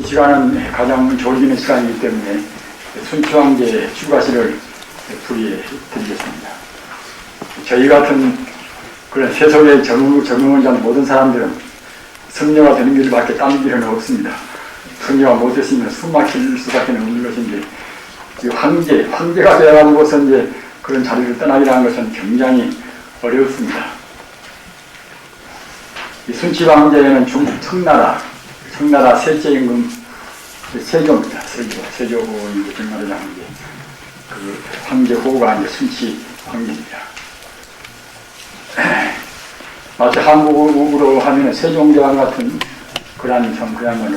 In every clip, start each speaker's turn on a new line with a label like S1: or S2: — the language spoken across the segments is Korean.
S1: 시간은 가장 졸리는 시간이기 때문에 순추왕제 추가시를 부리해 드리겠습니다. 저희 같은 그런 세속에 적응을 한 모든 사람들은 승려가 되는 길밖에 딴 길은 없습니다. 승려가 못했으면 숨 막힐 수밖에 없는 것인데, 이 황제가 되어가지고서 이제 그런 자리를 떠나기라는 것은 굉장히 어렵습니다. 이 순치 황제는 중국 청나라 셋째 임금 세조입니다. 세조고 이제 정나라장 이제 그 황제 호가 이제 순치 황제입니다. 마치 한국으로 하면 세종대왕 같은 그러한 그야말로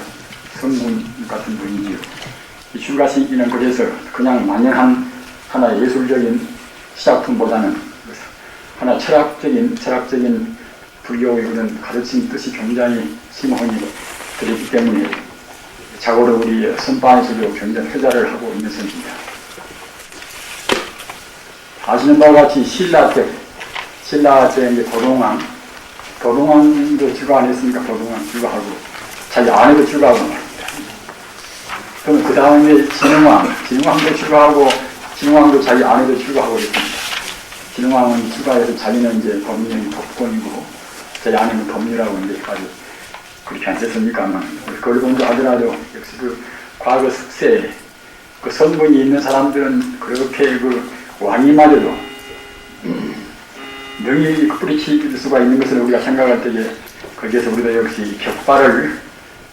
S1: 성군 같은 분이지요. 이 출가시기는 그래서 그냥 만연한 하나의 예술적인 시작품보다는 하나 철학적인 불교의 그런 가르침 뜻이 굉장히 심하니 그렇기 때문에 자고로 우리 선방에서도 굉장히 회자를 하고 있는 선입니다. 아시는 바와 같이 신라 때 이제 도동왕도 출가 안 했으니까 도동왕 출가하고 자기 아내도 출가하고 말입니다. 그러면 그 다음에 진흥왕도 출가하고 진흥왕도 자기 아내도 출가하고 있습니다. 진흥왕은 출가해서 자기는 이제 법리는 법권이고 자기 아내는 법리라고 이제 아주 그렇게 안 됐습니까만 그걸 먼저 하더라도 역시 그 과거 습세 그 선분이 있는 사람들은 그렇게 그 왕이마저도 능히 뿌리칠 수가 있는 것을 우리가 생각할 때에 거기에서 우리도 역시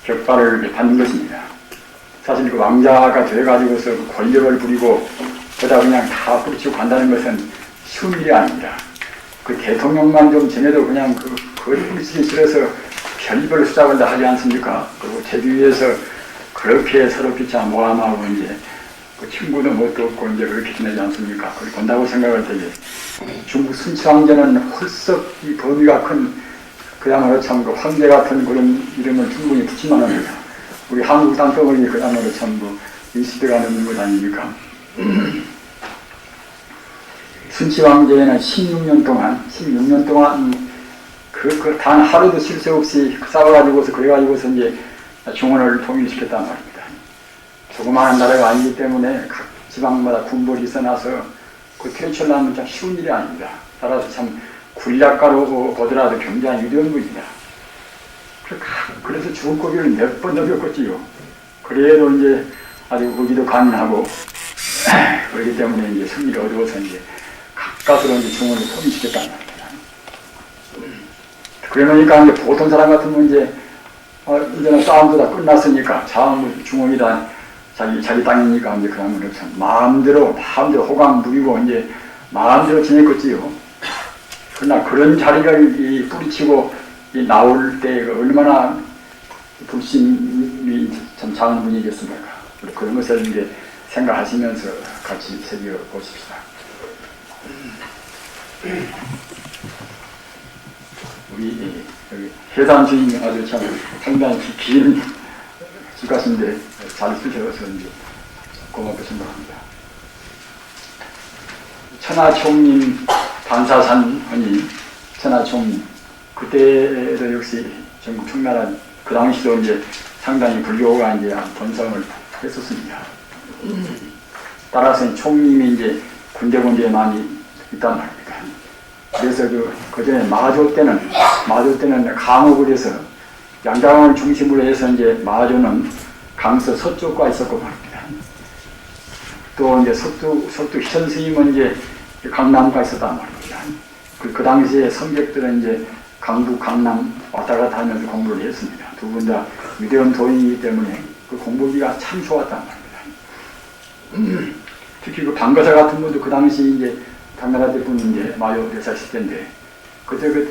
S1: 격발을 받는 것입니다. 사실 그 왕자가 돼가지고서 권력을 부리고 그러다 그냥 다 뿌리치고 간다는 것은 쉬운 일이 아닙니다. 그 대통령만 좀 전에도 그냥 그걸 뿌리치기 싫어서 별별 수작을 다 하지 않습니까? 그리고 제주위에서 그렇게 서로 피차 모함하고 이제 그 친구도 뭣도 없고 이제 그렇게 지내지 않습니까? 그걸 본다고 생각할 때에 중국 순치왕제는 홀썩 이 범위가 큰 그야말로 참 그 황제 같은 그런 이름을 충분히 붙일만합니다. 우리 한국 땅덩어리 그야말로 참 그 인시대가 넘는 것 아닙니까? 순치왕제는 16년 동안 단 하루도 쉴 새 없이 싸워가지고서 그래가지고서 이제 중원을 통일시켰단 말입니다. 조그마한 나라가 아니기 때문에 각 지방마다 군벌이 있어나서 그 퇴출하면 참 쉬운 일이 아닙니다. 따라서 참 군략가로 보더라도 굉장히 위대한 분이다. 그래서 죽을 고비를 몇 번 넘겼겠지요. 그래도 이제 아주 의지도 강인하고 그렇기 때문에 이제 승리를 얻어서 이제 가까스로 이제 중원을 통일시켰단 말입니다. 그러니까 이제 보통 사람 같으면 이제 이제는 싸움도 다 끝났으니까 자원 중원이다 자기 땅이니까 이제 그러면 참 마음대로 호강 누리고 이제 마음대로 지냈겠지요. 그러나 그런 자리를 뿌리치고 나올 때 얼마나 불신이 참 작은 분이겠습니까? 그런 것을 이제 생각하시면서 같이 새겨보십시다. 우리 여기 해산 주인이 아주 참 상당히 긴 기가신데 잘 쓰셔서 이제 고맙게 생각합니다. 천하총림 반사산언니 천하총림 그때도 역시 전국 청나라 그 당시도 이제 상당히 불교가 이제 번성을 했었습니다. 따라서 총림이 이제 군데군데 많이 있단 말입니다. 그래서 그 전에 마조 때는 강옥을 해서 양자강을 중심으로 해서 이제 마조는 강서 서쪽과 있었고 말입니다. 또 이제 서쪽 희천 스님은 이제 강남과 있었단 말입니다. 그 당시에 성객들은 이제 강북, 강남 왔다 갔다 하면서 공부를 했습니다. 두 분 다 위대한 도인이기 때문에 그 공부기가 참 좋았단 말입니다. 특히 그 방거사 같은 분도 그 당시 이제 당나라 때뿐 이제 마요 대사 시대인데 그때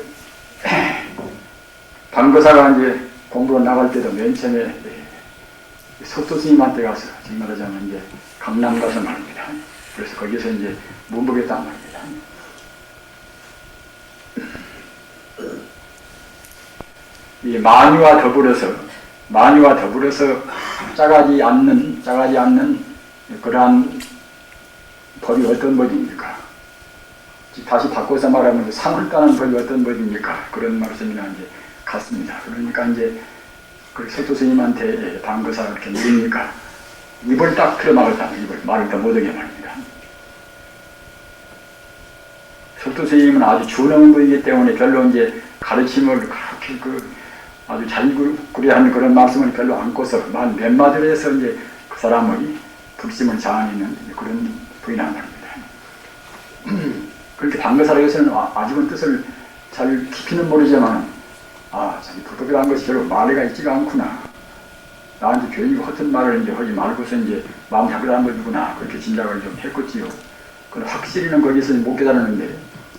S1: 방거사가 이제 공부로 나갈 때도 맨 처음에 석도 스님한테 가서 지금 말하자면 이제 강남 가서 말입니다. 그래서 거기서 이제 문복했단 말입니다. 이 만유와 더불어서 짜가지 않는 그러한 법이 어떤 법입니까? 다시 바꿔서 말하면 상을 따는 법이 어떤 법입니까? 그런 말씀이나 이제 같습니다. 그러니까 이제 그 석도 스님한테 방거사가 이렇게 물으니까 입을 딱 틀어막았다. 입을 말을 더 못하게 말입니다. 석도 스님은 아주 준엄한 분이기 때문에 별로 이제 가르침을 그렇게 아주 잘 구려하는 그런 말씀을 별로 안고서 몇 마디를 해서 이제 그 사람의 불심을 자아내는 그런 부인한 말입니다. 그렇게 방거사라에서는 아직은 뜻을 잘 깊이는 모르지만 자기 도덕이라는 것이 별로 말해가 있지가 않구나. 나한테 괜히 허튼 말을 이제 하지 말고서 이제 마음 잡으라는 거구나. 그렇게 짐작을 좀 했겠지요. 그런데 확실히는 거기서 못 깨달았는데,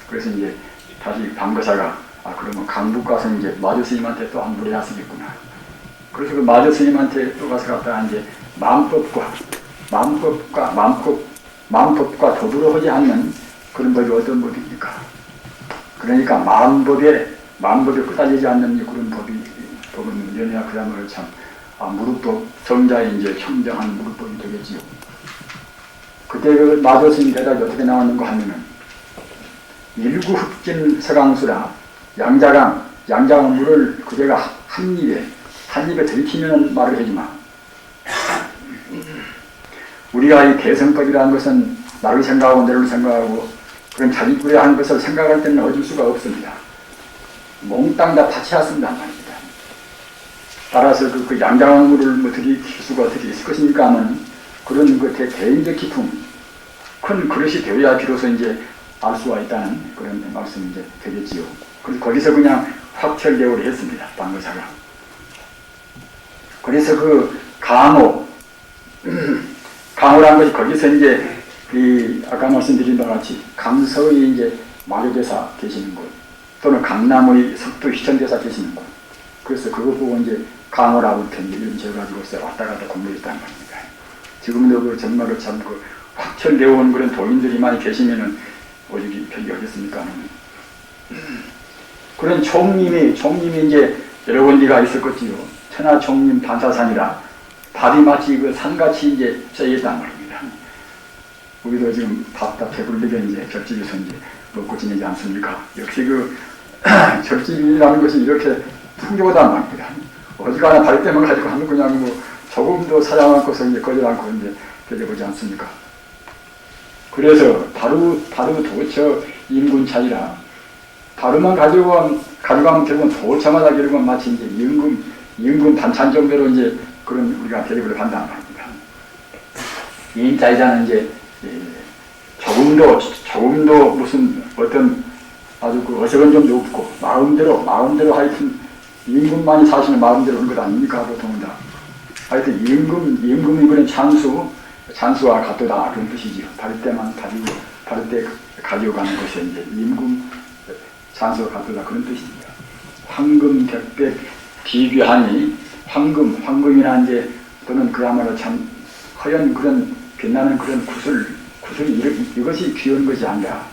S1: 그래서 이제 다시 방거사가 그러면 강북 가서 이제 마조 스님한테 또 안부를 하시겠구나. 그래서 그 마조 스님한테 또 가서 갔다가 이제 마음법과 더불어 하지 않는 그런 법이 어떤 법입니까? 그러니까 마음법에 끄달리지 않는 그런 법은 연애야 그야말로 참 무릎법, 정자의 이제 청정한 무릎법이 되겠지요. 그때 그 마조 스님 대답이 어떻게 나왔는가 하면은 일구흡진 서강수라 양자강 물을 그대가 한 입에 들이키면 말을 해주마. 우리가 이 개성법이라는 것은 나를 생각하고 너를 생각하고 그런 자기구려 하는 것을 생각할 때는 어쩔 수가 없습니다. 몽땅 다 파치하신단 말입니다. 따라서 그 양자강물을 들이킬 수가 어떻게 있을 것입니까 하면 그런 그 개인적 기품, 큰 그릇이 되어야 비로소 이제 알 수가 있다는 그런 말씀이 이제 되겠지요. 그래서 거기서 그냥 확철대오를 했습니다. 방거사가. 그래서 그 강호라는 것이 거기서 이제 아까 말씀드린 바와 같이 강서의 이제 마조대사 계시는 곳, 또는 강남의 석도 희천대사 계시는 곳. 그래서 그거 보고 이제 강호라고 이렇게 이름 지어가지고 왔다 갔다 공부했다는 겁니다. 지금도 정말로 참 확철되어온 그런 도인들이 많이 계시면은 오직이 별이 어딨습니까? 그런 총림이 이제 여러 군데가 있었겠지요. 천하총림 반사산이라 밥이 마치 그 산같이 이제 쌓여있단 말입니다. 우리도 지금 밥다 배불리게 이제 절집에서 이제 먹고 지내지 않습니까? 역시 절집이라는 것이 이렇게 풍요하단 말입니다. 어지간한 발 때만 가지고 하는 그냥 조금도 사양 않고서 이제 거절 않고 이제 되져보지 않습니까? 그래서 바로 도처 인군 차이라 바로만 가지고 가면 결국은 도처마다 결국은 마치 이제 임금 반찬 정도로 이제 그런 우리가 대접을 한단 말입니다. 이인자이자는 이제 조금도 무슨 어떤 아주 어색한 점도 없고 마음대로 하여튼 임금만이 사시는 마음대로 하는 것 아닙니까? 보통은 다. 하여튼 임금이 그런 찬수와 같도다 그런 뜻이지요. 바를 때만 바를 때 가져가는 것이 이제 임금 찬수와 같도다 그런 뜻입니다. 황금 격백 비교하니 황금이나 이제 또는 그야말로 참 허연 그런 빛나는 그런 구슬이 이것이 귀한 것이 아니라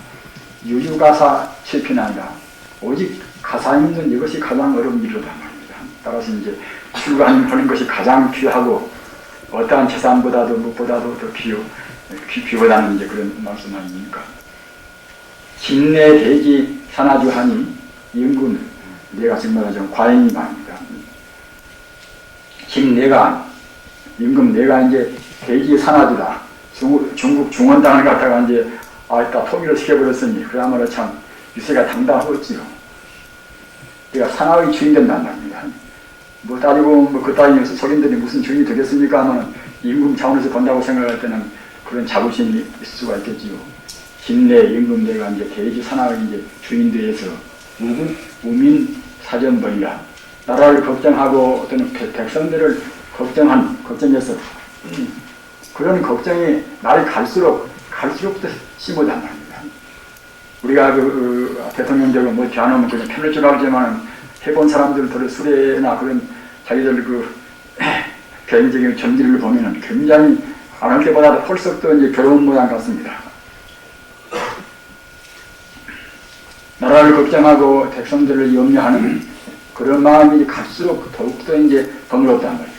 S1: 유유가사 칠피는 아니라 오직 가사 있는 이것이 가장 어려운 일이다 말입니다. 따라서 이제 출가하는 것이 가장 귀하고 어떠한 재산보다도 무엇보다도 더 귀보다는 이제 그런 말씀 아닙니까? 진내 대기 산하주하니 임금 내가 정말 좀 과잉이 말입니다. 임금 내가 이제 대기 산하주다. 중국 중원당을 갖다가 이제 다 통일을 시켜버렸으니 그야말로 참 유세가 당당하겠지요. 내가 산하의 주인 된단 말입니다. 따지고 그 따위에서 속인들이 무슨 주인이 되겠습니까 하면 임금 차원에서 본다고 생각할 때는 그런 자부심이 있을 수가 있겠지요. 진내 임금 내가 이제 대지 산하의 이제 주인들에서 우민 사전벌이라 나라를 걱정하고 또는 백성들을 걱정해서 그런 걱정이 날이 갈수록 더 심하단 말입니다. 우리가 대통령적으로 대한하면 그냥 편할 줄 알지만 해본 사람들을 수레나 그런 자기들 개인적인 전기를 보면은 굉장히 안 할 때보다 훨씬 더 이제 괴로운 모양 같습니다. 나라를 걱정하고 백성들을 염려하는 그런 마음이 갈수록 더욱더 이제 번거롭단 말이에요.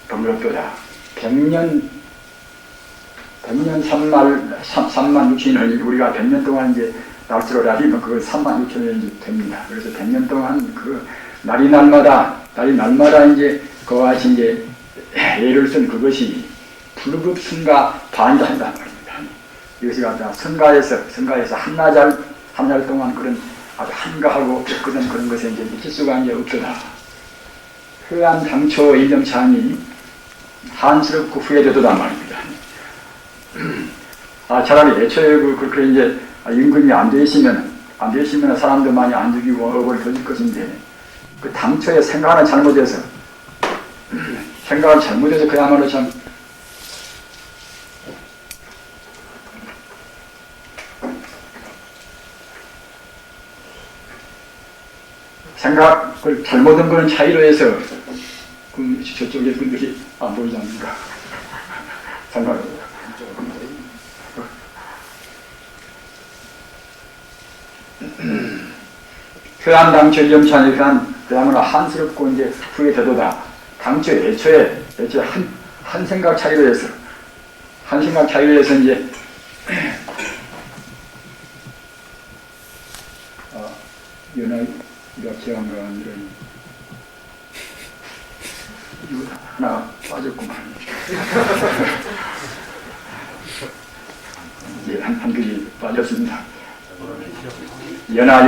S1: 번거롭도다. 100년 3만 6천년이 우리가 100년 동안 이제 날수로 날이면 그걸 3만 6천년이 됩니다. 그래서 100년 동안 그 날마다 날마다 이제 그와 같이 이제 예를 쓴 그것이 불급승가 반이다 한다는 말입니다. 이것이 갖다 성가에서 한나절 동안 그런 아주 한가하고 깨끗한 그런 것에 이제 미칠 수가 이제 없더라. 흑암 당초 일념찬이 한스럽고 후회되도다 말입니다. 차라리 애초에 그렇게 이제 임금이 안 되시면 사람도 많이 안 죽이고 업을 던질 것인데, 그 당초에 생각을 잘못해서 그야말로 참 생각을 잘못한 거는 차이로 해서 저쪽에 분들이 안 보이지 않는가 생각을 회한 당초 일념찬이 그야말로 한스럽고 이제 후에 되도다. 당초 애초에 한 생각 차이로 해서 이제 연합 유학체험과 이런 이거 하나 빠졌구만. 이제 한 글이 빠졌습니다. 연합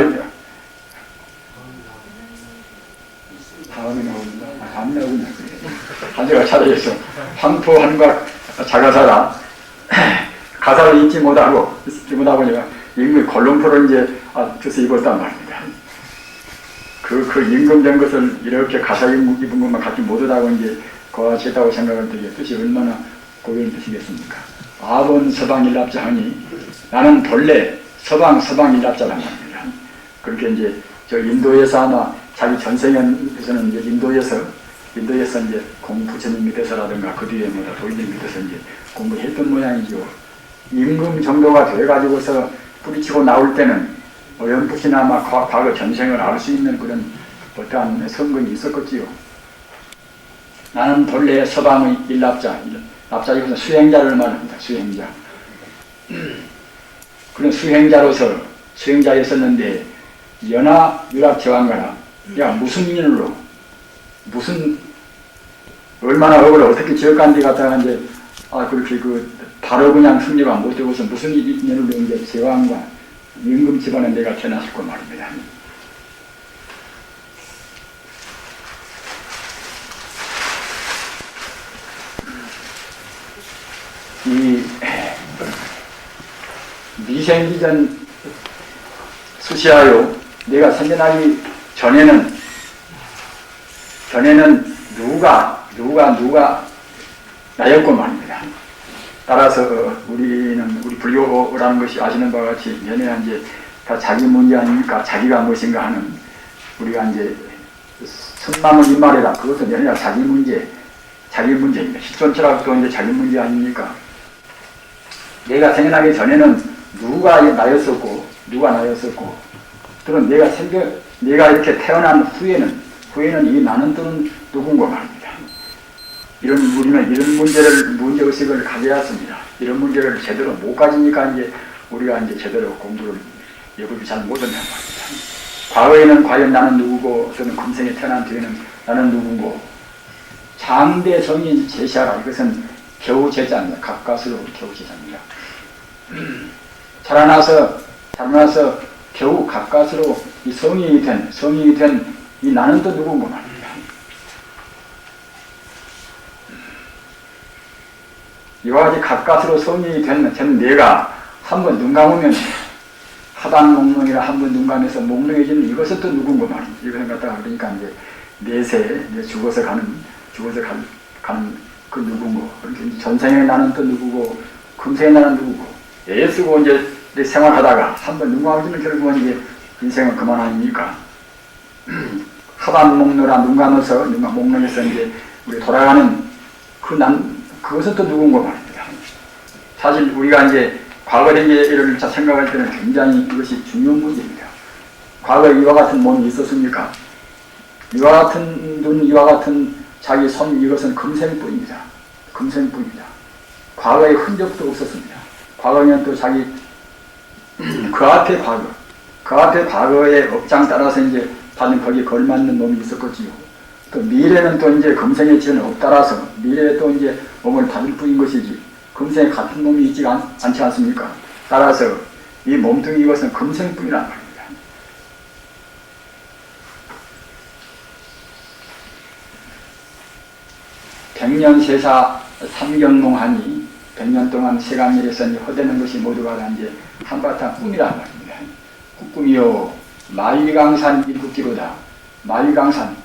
S1: 다음에 나오는다. 다음에 나오냐. 한제가 찾아져서 황포한과 자가사라 가사를 잊지 못하고 내가 임금이 걸롱포를 이제 뜻서 입었단 말입니다. 그 임금된 것을 이렇게 가사 입은 것만 갖지 못하다고 이제 그와 같다고 생각할 때 뜻이 얼마나 고귀한 뜻이겠습니까? 아본 서방일납자 하니 나는 본래 서방일납자란 말입니다. 그렇게 이제 저 인도에서 아마 자기 전생에서는 이제 인도에서 이제 공부처님이 돼서라든가 그 뒤에 도인님이 돼서 이제 공부했던 모양이죠. 임금 정도가 돼가지고서 뿌리치고 나올 때는 어렴풋이나마 과거 전생을 알 수 있는 그런 어떠한 성근이 있었겠지요. 나는 본래 서방의 일납자, 납자이고서 수행자를 말합니다. 수행자. 그런 수행자였었는데 연하 유락제왕가라. 무슨 인연으로 얼마나 업을 어떻게 지어간지 갖다가 이제 그렇게 바로 그냥 승리가 못 되고서 무슨 인연으로 이제 제왕과 임금 집안에 내가 태어났을 거 말입니다. 이 미생기전 수시하여 내가 생겨나기 전에는 누가 나였고 말입니다. 따라서 우리 불교라는 것이 아시는 바와 같이 연애가 이제 다 자기 문제 아닙니까? 자기가 무엇인가 하는 우리가 이제 선남은 이말이다. 그것은 연애가 자기 문제입니다. 실존처라도 이제 자기 문제 아닙니까? 내가 생겨나기 전에는 누가 나였었고 또는 내가 이렇게 태어난 후에는 이 나는 또는 누군가 말입니다. 우리는 이런 문제의식을 가져야 합니다. 이런 문제를 제대로 못 가지니까 이제 우리가 이제 제대로 공부를 여부를 잘 못한단 말입니다. 과거에는 과연 나는 누구고, 또는 금생에 태어난 뒤에는 나는 누군고, 장대성이 제시하라. 이것은 겨우 제자입니다. 가까스로 겨우 제자입니다. 자라나서 겨우 가까스로 이 성인이 된 이 나는 또 누군고 말입니다. 이와 같이 가까스로 성인이 된 내가 한번 눈 감으면 하단목롱이라 한번 눈 감아서 목롱해지는 이것은 또 누군고 말입니다. 이것을 갖다가 그러니까 이제 내세 죽어서 가는 그 누군고, 그렇게 전생에 나는 또 누구고 금생에 나는 누구고 애쓰고 이제 생활하다가 한번 눈 감으면 결국은 이제 인생은 그만 아닙니까? 하단목로라 눈 감아서 목롱에서 이제 우리 돌아가는 그것은 또 누군가 말입니다. 사실 우리가 이제 과거의 일을 생각할 때는 굉장히 이것이 중요한 문제입니다. 과거에 이와 같은 몸이 있었습니까? 이와 같은 눈, 이와 같은 자기 손, 이것은 금생뿐입니다. 과거의 흔적도 없었습니다. 과거에는 또 자기 그 앞에 과거의 업장 따라서 이제 받은 거기에 걸맞는 몸이 있었겠지요. 또 미래는 또 이제 금생의 지는 없다라서 미래에 또 이제 몸을 받을 뿐인 것이지 금생에 같은 몸이 있지 않지 않습니까? 따라서 이 몸뚱이 이것은 금생뿐이란 말입니다. 백년세사 삼경몽하니 100년 동안 세간일에서 허되는 것이 모두가 다 이제 한바탕 꿈이란 말입니다. 꿈이요 마일강산 일국기로다. 마일강산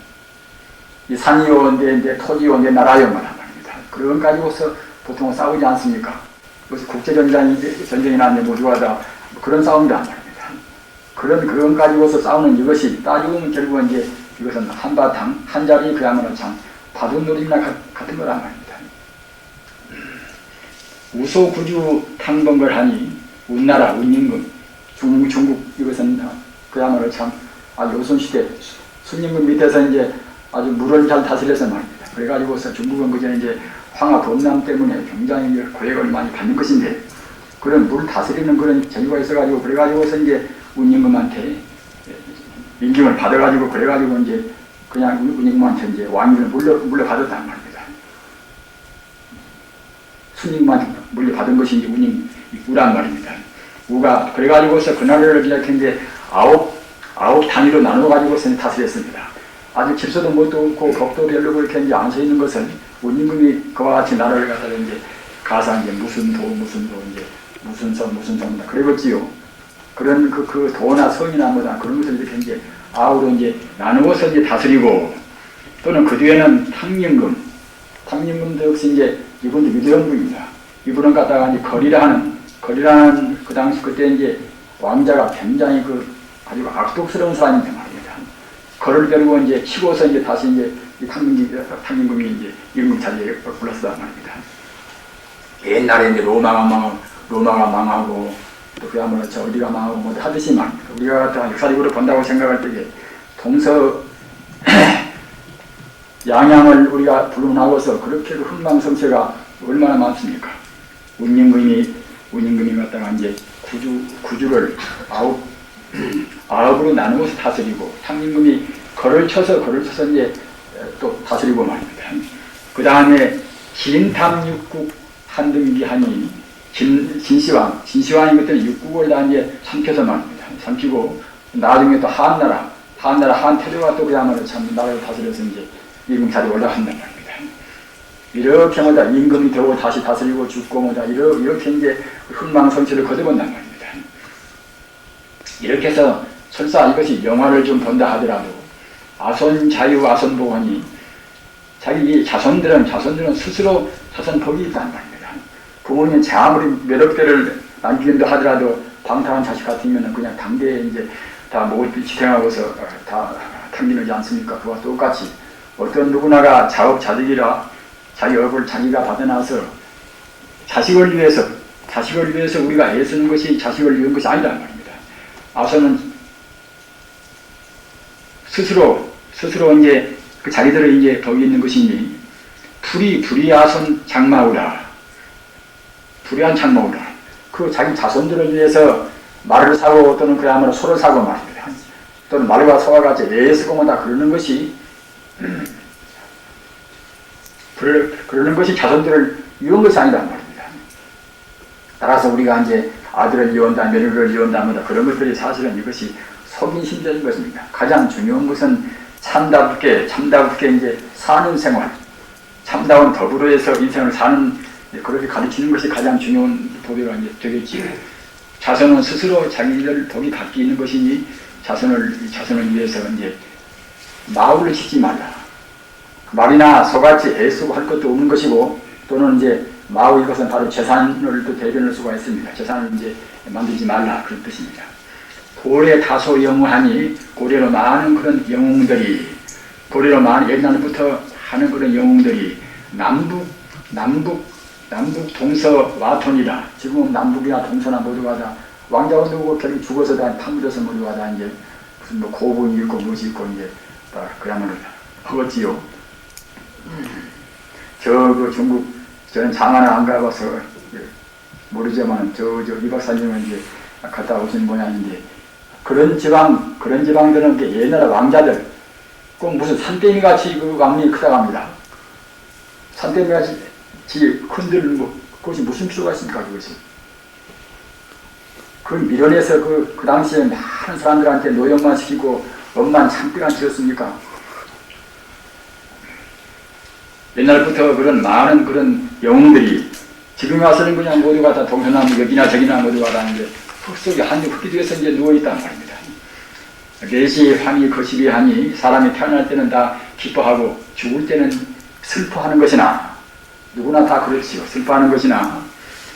S1: 이 산이요 내 토지요 내 나라요 말한 말입니다. 그런 가지고서 보통 싸우지 않습니까? 그래서 국제전쟁이나 모두가 다 그런 싸움이란 말입니다. 그런 가지고서 싸우는 이것이 따지고 결국은 이제 이것은 한바탕 한자리 그야말로 참 바둑놀이나 같은 거란 말입니다. 우소구주 탕번걸 하니 운나라 운임금 중국 이것은 그야말로 참 요선시대 순임금 밑에서 이제 아주 물을 잘 다스려서 말입니다. 그래가지고서 중국은 그저 이제 황하 범람 때문에 굉장히 고액을 많이 받는 것인데 그런 물 다스리는 그런 재주가 있어가지고 그래가지고서 이제 운임금한테 임금을 받아가지고 그래가지고 이제 그냥 운임금한테 이제 왕위를 물려받았단 말입니다. 순임금한테 물려받은 것이 이제 우란 말입니다. 우가 그래가지고서 그 나라를 이렇게 아홉 단위로 나눠가지고서 다스렸습니다. 아주 집소도 못도 없고 벽도 별로고 이렇게 이제 앉아 있는 것은 운임금이 그와 같이 나라를 갖다가 이제 가서 이제 무슨 도 이제 무슨 성 그러겠지요. 그런 그 도나 성이나 뭐다 그런 것을 이렇게 이제 아우로 이제 나누어서 이제 다스리고 또는 그 뒤에는 탕림금도 역시 이제 이분도 유대원부입니다. 이분은 갖다가 이제 거리라는 그 당시 그때 이제 왕자가 굉장히 아주 악독스러운 사람인데 말입니다. 거를 데리고 이제 치고서 이제 다시 이제 탕림금이 이제 임금 자리에 불렀단 말입니다. 옛날에 이제 로마가 망하고 또 그야말로 어디가 망하고 뭐 하듯이 말입니다. 우리가 갖다가 역사적으로 본다고 생각할 때에 동서 양양을 우리가 불문하고서 그렇게 흥망성쇠가 얼마나 많습니까? 운임금이 갖다가 이제 구주를 아홉으로 나누어서 다스리고 탕림금이 걸을 쳐서 이제 또 다스리고 말입니다. 그 다음에 진탐육국 한등기하니 진시황이 그때 육국을 다 이제 삼켜서 말입니다. 삼키고 나중에 또 한태조가 또 그야말로 참 나라를 다스려서 이제 임금 자리에 올라간단 말입니다. 이렇게 뭐다 임금이 되고 다시 다스리고 죽고 뭐다 이렇게 이제 흥망성쇠를 거둬본단 말입니다. 이렇게 해서 설사 이것이 영화를 좀 본다 하더라도 아손자유 아손복원이 자기 자손들은 스스로 자손복이 있단 말입니다. 부모님 제 아무리 몇억 대를 남기긴다 하더라도 방탕한 자식 같으면 그냥 당대에 이제 다 목을 지탱하고서 다 탕기지 않습니까? 그와 똑같이 어떤 누구나가 자업자득이라 자기 얼굴 자기가 받아놔서 자식을 위해서 우리가 애쓰는 것이 자식을 위한 것이 아니란 말입니다. 아손은 스스로 이제 그 자기들을 이제 덕이 있는 것이니 불이아손 장마우라 불이한 장마우라 그 자기 자손들을 위해서 말을 사고 또는 그야말로 소를 사고 말입니다. 또는 말과 소와 같이 애쓰고 뭐다 그러는 것이 그러는 것이 자손들을 위한 것이 아니란 말입니다. 따라서 우리가 이제 아들을 이혼다, 며느리를 이혼다, 뭐다 그런 것들이 사실은 이것이 속인신자인 것입니다. 가장 중요한 것은 참답게 이제 사는 생활, 참다운 덕으로 해서 인생을 사는 그렇게 가르치는 것이 가장 중요한 도리가 이제 되겠지요. 자손은 스스로 자기들 덕이 갖게 있는 것이니 자손을 위해서 이제 마울을 짓지 말라. 말이나 소같이 애쓰고 할 것도 없는 것이고 또는 이제 마우 이것은 바로 재산을 또 대변할 수가 있습니다. 재산을 이제 만들지 말라 그런 뜻입니다. 고래 다소 영웅하니 고래로 많은 그런 영웅들이 옛날부터 하는 그런 영웅들이 남북 동서 와톤이라 지금은 남북이나 동서나 모두가 다 왕자가 누구 결국 죽어서 다 파묻어서 모두가 다 이제 무슨 뭐 고분이 있고 무엇이 있고 이제 다 그야말로 허겁지요. 그 중국 저는 장안을 안 가봐서 모르지만 이 박사님은 이제 갔다 오신 모양인데 그런 지방들은 옛날 왕자들 꼭 무슨 산더미 같이 그 왕명이 크다고 합니다. 산더미 같이 큰들 그것이 무슨 필요가 있습니까, 그것이? 그걸 밀어내서 그 당시에 많은 사람들한테 노역만 시키고 엄만 참기가 싫었습니까? 옛날부터 그런 많은 그런 영웅들이 지금 와서는 그냥 모두가 다 동서남 여기나 저기나 모두가 다 이제 흙 속에 한쪽 흙기 뒤에서 이제 누워있단 말입니다. 내시 황이 거시기 하니 사람이 태어날 때는 다 기뻐하고 죽을 때는 슬퍼하는 것이나 누구나 다 그렇지요. 슬퍼하는 것이나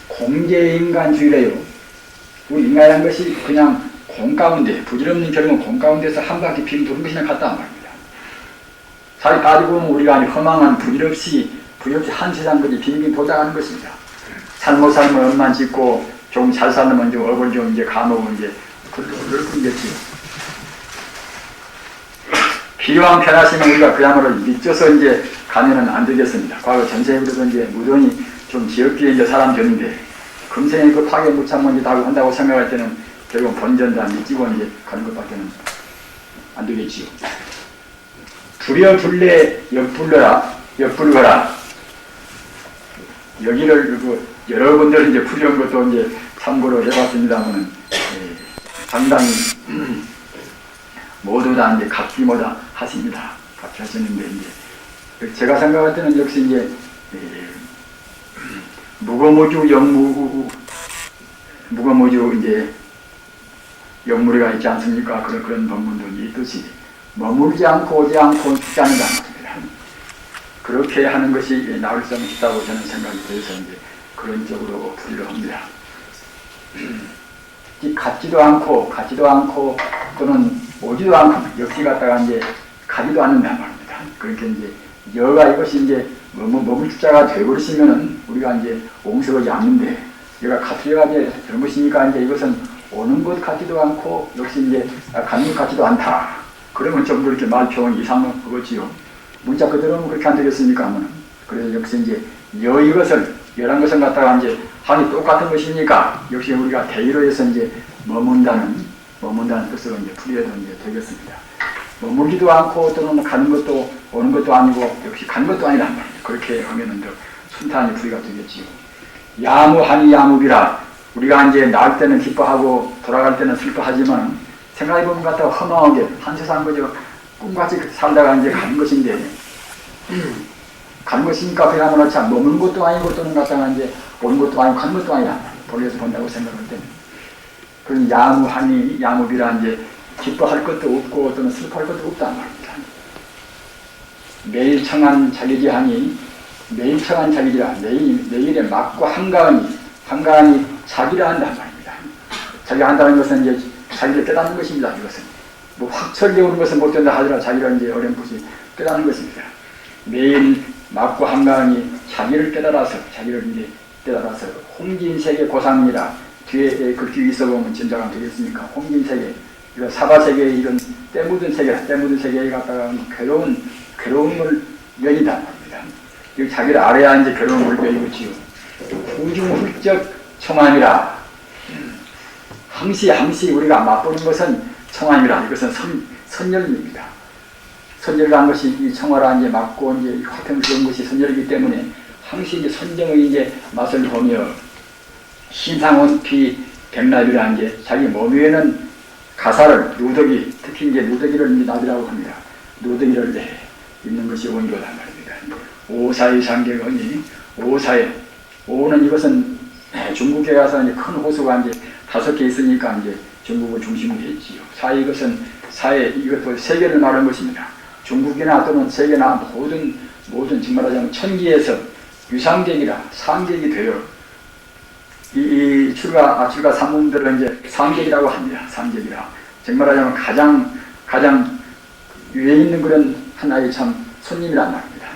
S1: 공제인간주의래요. 우리 인간이라는 것이 그냥 공 가운데 부질없는 결국은 공 가운데서 한 바퀴 빙 도는 것이나 같단 말입니다. 잘 따지고 보면 우리가 아니 허망한 부질없이 한 세상 것이 빙빙 돌아가는 것입니다. 잘못 살면 엄만 짓고 좀 잘 살면 좀 업을 좀 이제 감옥을 이제 그렇겠지. 필요한 편하시면 우리가 그야말로 믿져서 이제 가면은 안 되겠습니다. 과거 전생에도 이제 무던히 좀 지역주의 이제 사람 되는데 금생에 그 파괴 무참만 이제 다 한다고 생각할 때는 결국 본전 다 믿지고 이제 가는 것밖에는 안 되겠지요. 두려 둘래 엿불거라. 여기를 여러분들 이제 풀이한 것도 이제 참고로 해봤습니다만은 상당히 모두 다 이제 각기마다 하십니다. 각기 하시는데 이제 제가 생각할 때는 역시 이제 무거무주 이제 영무리가 있지 않습니까? 그런 법문도 있듯이 머물지 않고 오지 않고 죽지 않는다는 겁니다. 그렇게 하는 것이 나을 수 있다고 저는 생각이 돼서 이제 그런 쪽으로 풀이를 합니다. 같지도 않고 또는 오지도 않고 역시 갖다가 이제 가지도 않는단 말입니다. 그렇게 이제 여가 이것이 이제 머물 주자가 되어버리시면은 우리가 이제 옹석하지 않는데 여가 가투리가 이제 그런 것이니까 이제 이것은 오는 것 같지도 않고 역시 이제 가는 것 같지도 않다. 그러면 좀 그렇게 말표현 이상한 그거지요. 문자 그대로는 그렇게 안 되겠습니까? 하면은. 그래서 역시 이제 여란 것을 갖다가 이제 한이 똑같은 것이니까 역시 우리가 대의로 해서 이제 머문다는 뜻으로 이제 풀이해도 이제 되겠습니다. 머물지도 않고 또는 가는 것도 오는 것도 아니고 역시 가는 것도 아니란 말이에요. 그렇게 하면은 더 순탄히 풀이가 되겠지요. 야무하니 야무비라. 우리가 이제 나을 때는 기뻐하고 돌아갈 때는 슬퍼하지만 생각해보면 갖다가 허망하게 한 세상 그저 꿈같이 살다가 이제 가는 것인데 가는 것이니까 그야말로 참 머무는 것도 아니고 또는 갖다가 이제 오는 것도 아니고 가는 것도 아니라 본래에서 본다고 생각할 때는 그런 야무하니 야무비라 이제 기뻐할 것도 없고 또는 슬퍼할 것도 없단 말입니다. 매일 청한 자기지 하니 매일 청한 자기지라 매일에 맞고 한가하니 자기라 한단 말입니다. 자기가 한다는 것은 이제 자기를 깨닫는 것입니다. 이것은 뭐 확철게 오는 것은 못 된다 하더라도 자기가 이제 어렴풋이 깨닫는 것입니다. 매일 맞고 한가하니 자기를 깨달아서 홍진세계 고상이라 뒤에 글귀 있어 보면 진짜가 되겠습니까? 홍진세계 이거 사바세계의 이런 때묻은 세계에 갖다가 괴로움을 면이다 말입니다. 이 자기를 알아야 이제 괴로움을 면이고지요. 후중훌적 청함이라. 항시 우리가 맛보는 것은 청함이라. 이것은 선열입니다. 선열이라는 것이 이 청화라 이제 맞고 이제 화평스러운 것이 선열이기 때문에 항시 이제 선정의 이제 맛을 보며 심상원피 백납이라는 게 자기 몸 위에는 가사를 누더기 특히 이제 누더기를 이제 납이라고 합니다. 누더기를 입는 것이 원조란 말입니다. 오사의 상계거니 오는 이것은 중국에 가서 이제 큰 호수가 이제 5개 있으니까 이제 중국을 중심으로 했지요. 이것은 이것도 세계를 말하는 것입니다. 중국이나 또는 세계나 모든 정말하자면 천기에서 유상객이라 상객이 되어 이 출가 산문들은 이제 상객이라고 합니다. 상객이라 정말하자면 가장 위에 있는 그런 하나의 참 손님이란 말입니다.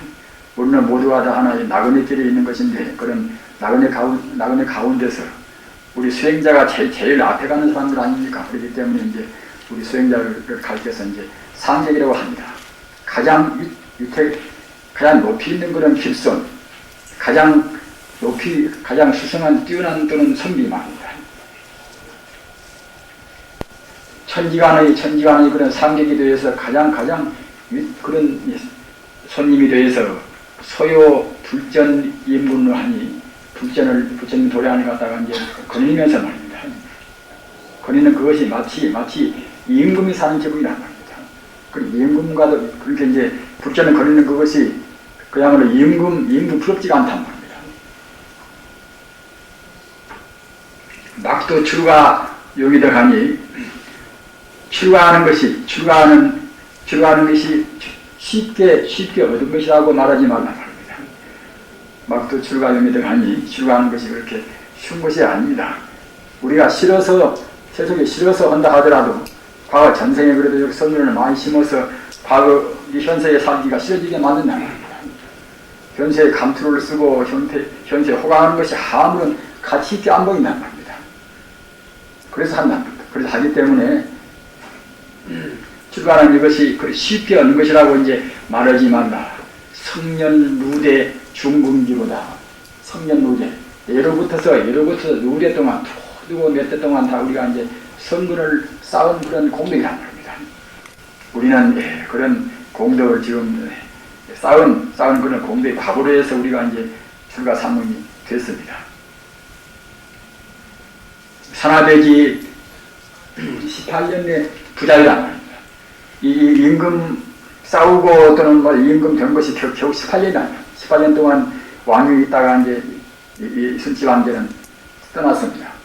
S1: 우리는 모두가 다 하나의 나그네 길에 있는 것인데 그런 나그네 가운데서 우리 수행자가 제일 앞에 가는 사람들 아닙니까? 그렇기 때문에 이제 우리 수행자를 가르쳐서 이제 상객이라고 합니다. 가장 높이 있는 그런 길손, 가장 수승한 뛰어난 또는 선비 말입니다. 천지간의 그런 상객이 되어서 가장 그런 손님이 되어서 소요 불전 인문을 하니 불전을 도래하니 갖다가 이제 거니면서 말입니다. 거니는 그것이 마치 임금이 사는 제국이란 말입니다. 그 임금과도 그렇게 이제 불전을 거니는 그것이 그야말로 임금 부럽지가 않단 말입니다. 막도 출가 여기다 가니 출가하는 것이 쉽게 얻은 것이라고 말하지 말란 말입니다. 막도 출가 여기다 가니 출가하는 것이 그렇게 쉬운 것이 아닙니다. 우리가 세속에 싫어서 한다 하더라도 과거 전생에 그래도 여기 선물을 많이 심어서 과거 이 현세에 살기가 싫어지게 만든다는 말입니다. 현세에 감투를 쓰고 현세에 호강하는 것이 아무런 가치 있게 안 보인단 말입니다. 그래서 한단 말입니다. 그래서 하기 때문에 출가하는 이것이 쉽게 얻는 것이라고 이제 말하지 말라. 성년루대 중궁기보다 성년루대 예로부터 누대 동안 두고 몇 대 동안 다 우리가 이제 성근을 쌓은 그런 공덕이란 말입니다. 우리는 그런 공덕을 지금 쌓은 그런 공덕의 밥으로 해서 우리가 이제 출가 사문이 됐습니다. 산하대지 18년의 부자이란 말입니다. 이 임금 싸우고 또는 임금 된 것이 겨우 18년이 아니에요. 18년 동안 왕위에 있다가 이제 이 순치왕제는 떠났습니다.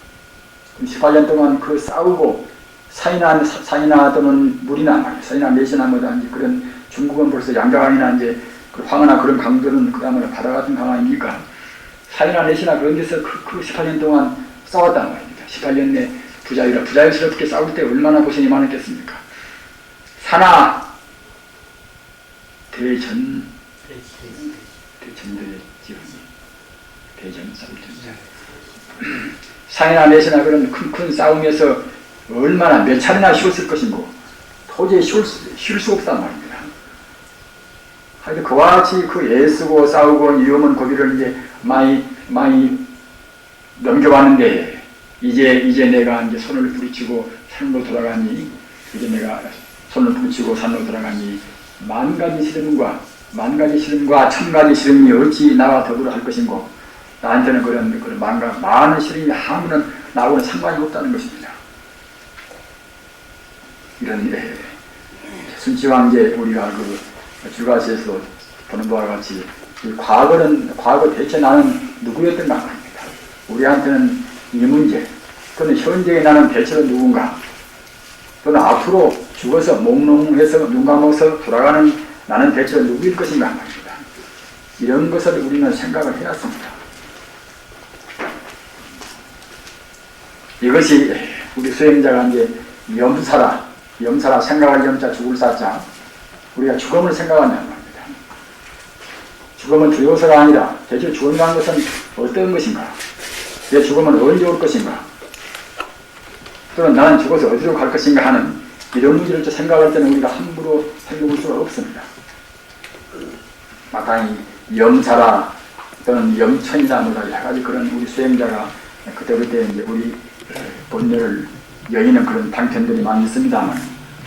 S1: 18년 동안 그 싸우고 사이나 또는 물이나 말이에요. 사이나 내시나 뭐다 이제 그런 중국은 벌써 양자강이나 이제 그 황하나 그런 강들은 그야말로 바다 같은 강아입니까? 사이나 내시나 그런 데서 그 18년 동안 싸웠단 말입니다. 18년 내 부자유스럽게 싸울 때 얼마나 고생이 많았겠습니까? 산하 대전 싸울 때 사이나 내시나 그런 큰 싸움에서 얼마나 몇 차례나 쉬었을 것인고 도저히 쉴 수 없단 말입니다. 하여튼 그와 같이 애쓰고 싸우고 위험한 고비를 이제 많이 넘겨봤는데 이제 내가 이제 손을 부딪히고 산으로 돌아가니 만 가지 시름과 천 가지 시름이 어찌 나와 더불어 할 것인고 나한테는 그런 많은 시름이 아무런 나하고는 상관이 없다는 것입니다. 이런 순치왕제 우리가 줄가시에서 보는 바와 같이 이 과거 대체 나는 누구였던가 말입니다. 우리한테는 이 문제 또는 현재의 나는 대체로 누군가 또는 앞으로 죽어서 몽롱해서 눈 감아서 돌아가는 나는 대체로 누구일 것인가 말입니다. 이런 것을 우리는 생각을 해야 합니다. 이것이 우리 수행자가 이제 염사라 생각할 염자 죽을 사자 우리가 죽음을 생각한다는 말입니다. 죽음은 두려워서가 아니라 대체 죽음이라는 것은 어떤 것인가? 내 죽음은 언제 올 것인가? 또는 나는 죽어서 어디로 갈 것인가 하는 이런 문제를 생각할 때는 우리가 함부로 살려볼 수가 없습니다. 마땅히 염사라 또는 염천이나 뭐다 해가지고 그런 우리 수행자가 그때그때 이제 우리 본뇌를 여의는 그런 방편들이 많이 있습니다만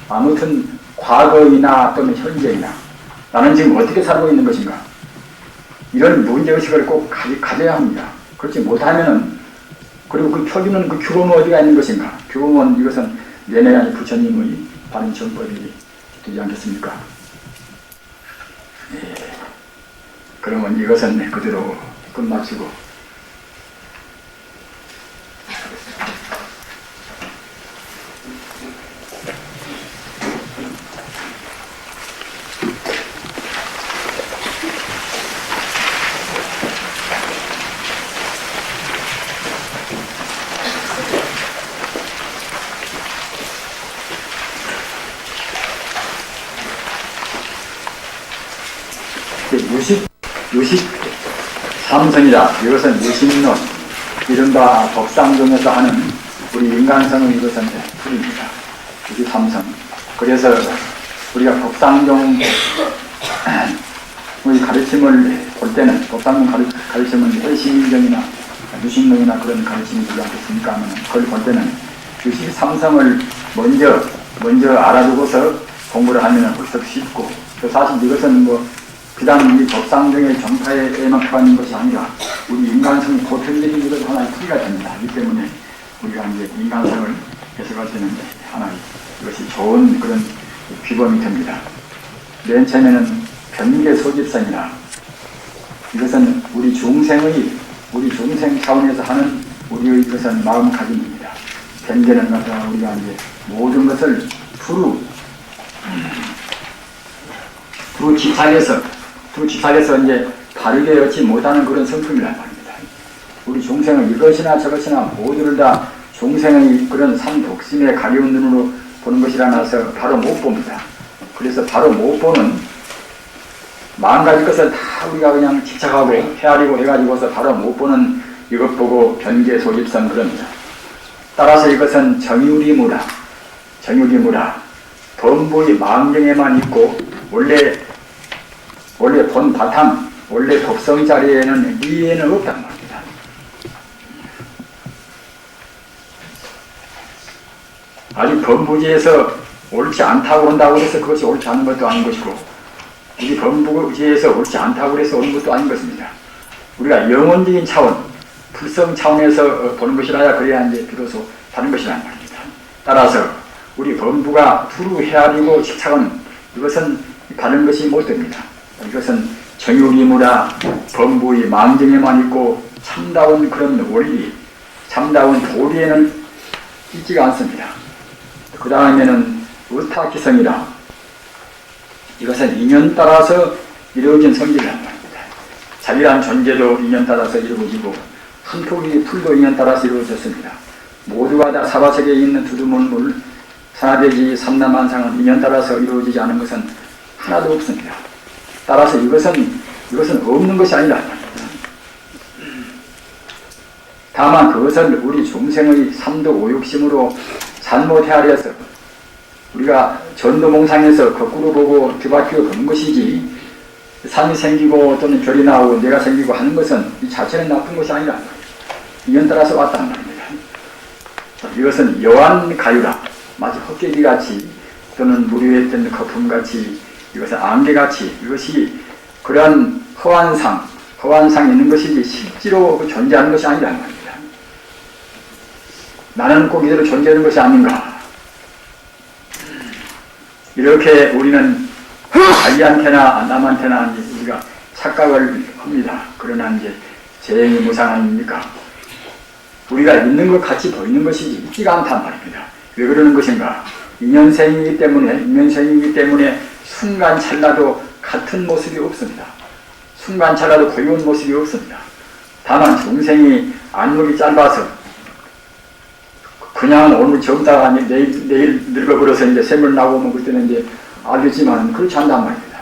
S1: 아무튼 과거이나 또는 현재이나 나는 지금 어떻게 살고 있는 것인가 이런 문제의식을 꼭 가져야 합니다. 그렇지 못하면은 그리고 그 표기는 그 규범은 어디가 있는 것인가? 규범은 이것은 내내한 부처님의 바른 정법이 되지 않겠습니까? 그러면 이것은 그대로 끝마치고 유식 삼성이다. 이것은 유식론, 이른바 법상종에서 하는 우리 인간성은 이것은 풀입니다. 유식 삼성. 그래서 우리가 법상종의 가르침을 볼 때는 법상종 가르침은 회심인정이나 유식론이나 그런 가르침이 되지 않겠습니까? 그걸 볼 때는 유식 삼성을 먼저 알아두고서 공부를 하면 훨씬 쉽고 또 사실 이것은 뭐 비단 이 법상 등의 정파에만 포함된 것이 아니라 우리 인간성이 보편적인 것도 하나의 풀이가 됩니다. 이 때문에 우리가 이제 인간성을 해석할 때는 하나의 이것이 좋은 그런 규범이 됩니다. 맨 처음에는 변계 소집성이라, 이것은 우리 중생 차원에서 하는 우리의 이것은 마음가짐입니다. 변계는 우리가 이제 모든 것을 두루 집착해서 이제 바르게 얻지 못하는 그런 성품이란 말입니다. 우리 중생은 이것이나 저것이나 모두를 다 중생의 그런 삼독심에 가려운 눈으로 보는 것이라 나서 바로 못 봅니다. 그래서 바로 못 보는 마음가짐 것을 다 우리가 그냥 집착하고 헤아리고 해가지고서 바로 못 보는 이것 보고 변계 소집성 그럽니다. 따라서 이것은 정유리무라, 범부의 망정에만 있고 원래 본 바탕, 원래 독성 자리에는 리에는 없단 말입니다. 아직 범부지에서 옳지 않다고 한다고 해서 그것이 옳지 않은 것도 아닌 것이고, 우리 범부지에서 옳지 않다고 해서 옳은 것도 아닌 것입니다. 우리가 영혼적인 차원, 불성 차원에서 보는 것이라야 그래야 이제 비로소 다른 것이란 말입니다. 따라서 우리 범부가 두루 헤아리고 집착은 이것은 바른 것이 못 됩니다. 이것은 정유리무라, 범부의 망정에만 있고 참다운 그런 원리, 참다운 도리에는 있지가 않습니다. 그 다음에는 의타기성이라, 이것은 인연 따라서 이루어진 성질이란 말입니다. 자기란 존재도 인연 따라서 이루어지고 한 폭의 풀도 인연 따라서 이루어졌습니다. 모두가 다 사바세계에 있는 두두문물, 산하대지 삼남한상은 인연 따라서 이루어지지 않은 것은 하나도 없습니다. 따라서 이것은 없는 것이 아니라 말입니다. 다만 그것을 우리 중생의 삼도 오육심으로 잘못 헤아려서 우리가 전도몽상에서 거꾸로 보고 뒤바뀌어 보는 것이지, 산이 생기고 또는 별이 나오고 내가 생기고 하는 것은 이 자체는 나쁜 것이 아니라 인연 따라서 왔다는 말입니다. 이것은 여완가유라, 마치 헛개기같이 또는 물에 있던 거품같이, 이것은 안개같이, 이것이 그러한 허완상이 있는 것이지 실제로 존재하는 것이 아니라는 말입니다. 나는 꼭 이대로 존재하는 것이 아닌가, 이렇게 우리는 자기한테나 남한테나 우리가 착각을 합니다. 그러나 이제 재행이 무상 아닙니까? 우리가 있는 것 같이 보이는 것이지 있지가 않단 말입니다. 왜 그러는 것인가? 인연생이기 때문에 순간 찰나도 같은 모습이 없습니다. 순간 찰나도 고유한 모습이 없습니다. 다만 중생이 안목이 짧아서 그냥 오늘 젊다가 내일 늙어버려서 이제 샘을 나고 뭐 그때는 이제 알겠지만 그렇지 않단 말입니다.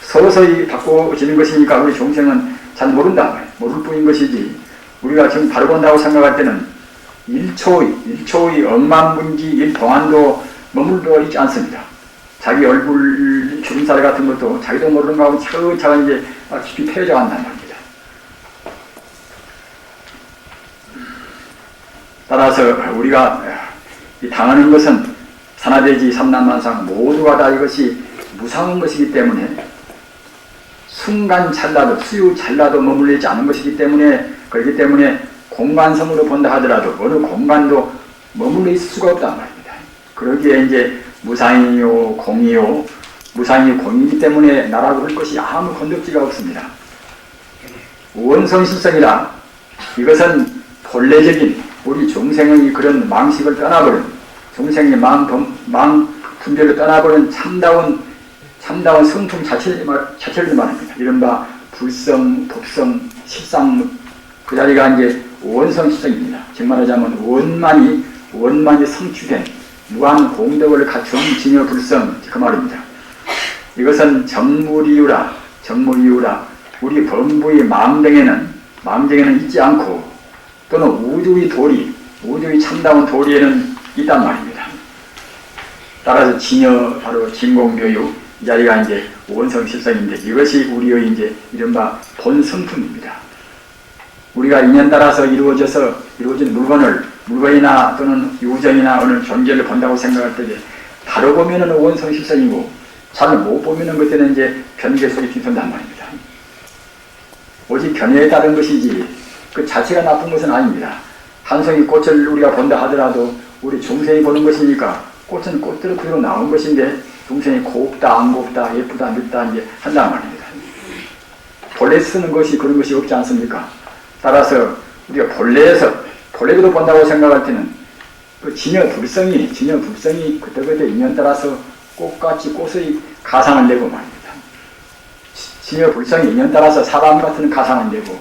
S1: 서서히 바꿔지는 것이니까 우리 중생은 잘 모른단 말이에요. 모를 뿐인 것이지, 우리가 지금 바로 본다고 생각할 때는 1초의 억만분기 1동안도 머물러 있지 않습니다. 자기 얼굴 주름살 같은 것도 자기도 모르는 거하고 차근차근 이제 깊이 패져 간단 말입니다. 따라서 우리가 당하는 것은 산하대지 삼남만상 모두가 다 이것이 무상한 것이기 때문에 순간 찰나도 수유 찰나도 머물리지 않은 것이기 때문에, 그렇기 때문에 공간성으로 본다 하더라도 어느 공간도 머물러 있을 수가 없단 말입니다. 그러기에 이제 무상이요 공이요, 무상이 공이기 때문에 나라고 할 것이 아무 건덕지가 없습니다. 원성실성이라, 이것은 본래적인 우리 중생의 그런 망식을 떠나버린, 중생의 마음 분별을 떠나버린 참다운 성품 자체를 말합니다. 이른바 불성, 법성, 실상, 그 자리가 이제 원성실성입니다. 즉 말하자면 원만이 성취된 무한 공덕을 갖춘 진여 불성, 그 말입니다. 이것은 정물이유라, 우리 범부의 마음등에는 있지 않고, 또는 우주의 참다운 도리에는 있단 말입니다. 따라서 진여, 바로 진공묘유, 이 자리가 이제 원성실성인데, 이것이 우리의 이제 이른바 본성품입니다. 우리가 인연 따라서 이루어진 물건이나 또는 유정이나 어느 존재를 본다고 생각할 때 바로 보면은 원성실성이고 잘 못 보면은 그때는 이제 변개 속에 뒤선단 말입니다. 오직 견해에 따른 것이지 그 자체가 나쁜 것은 아닙니다. 한 송이 꽃을 우리가 본다 하더라도 우리 중생이 보는 것이니까 꽃은 꽃대로 그대로 나온 것인데 중생이 곱다 안 곱다 예쁘다 밉다 이제 한단 말입니다. 본래 쓰는 것이 그런 것이 없지 않습니까? 따라서 우리가 본래대로 본다고 생각할 때는 그 진여불성이 그때그때 인연 따라서 꽃같이 꽃의 가상을 내고 말입니다. 진여불성이 인연 따라서 사람 같은 가상을 내고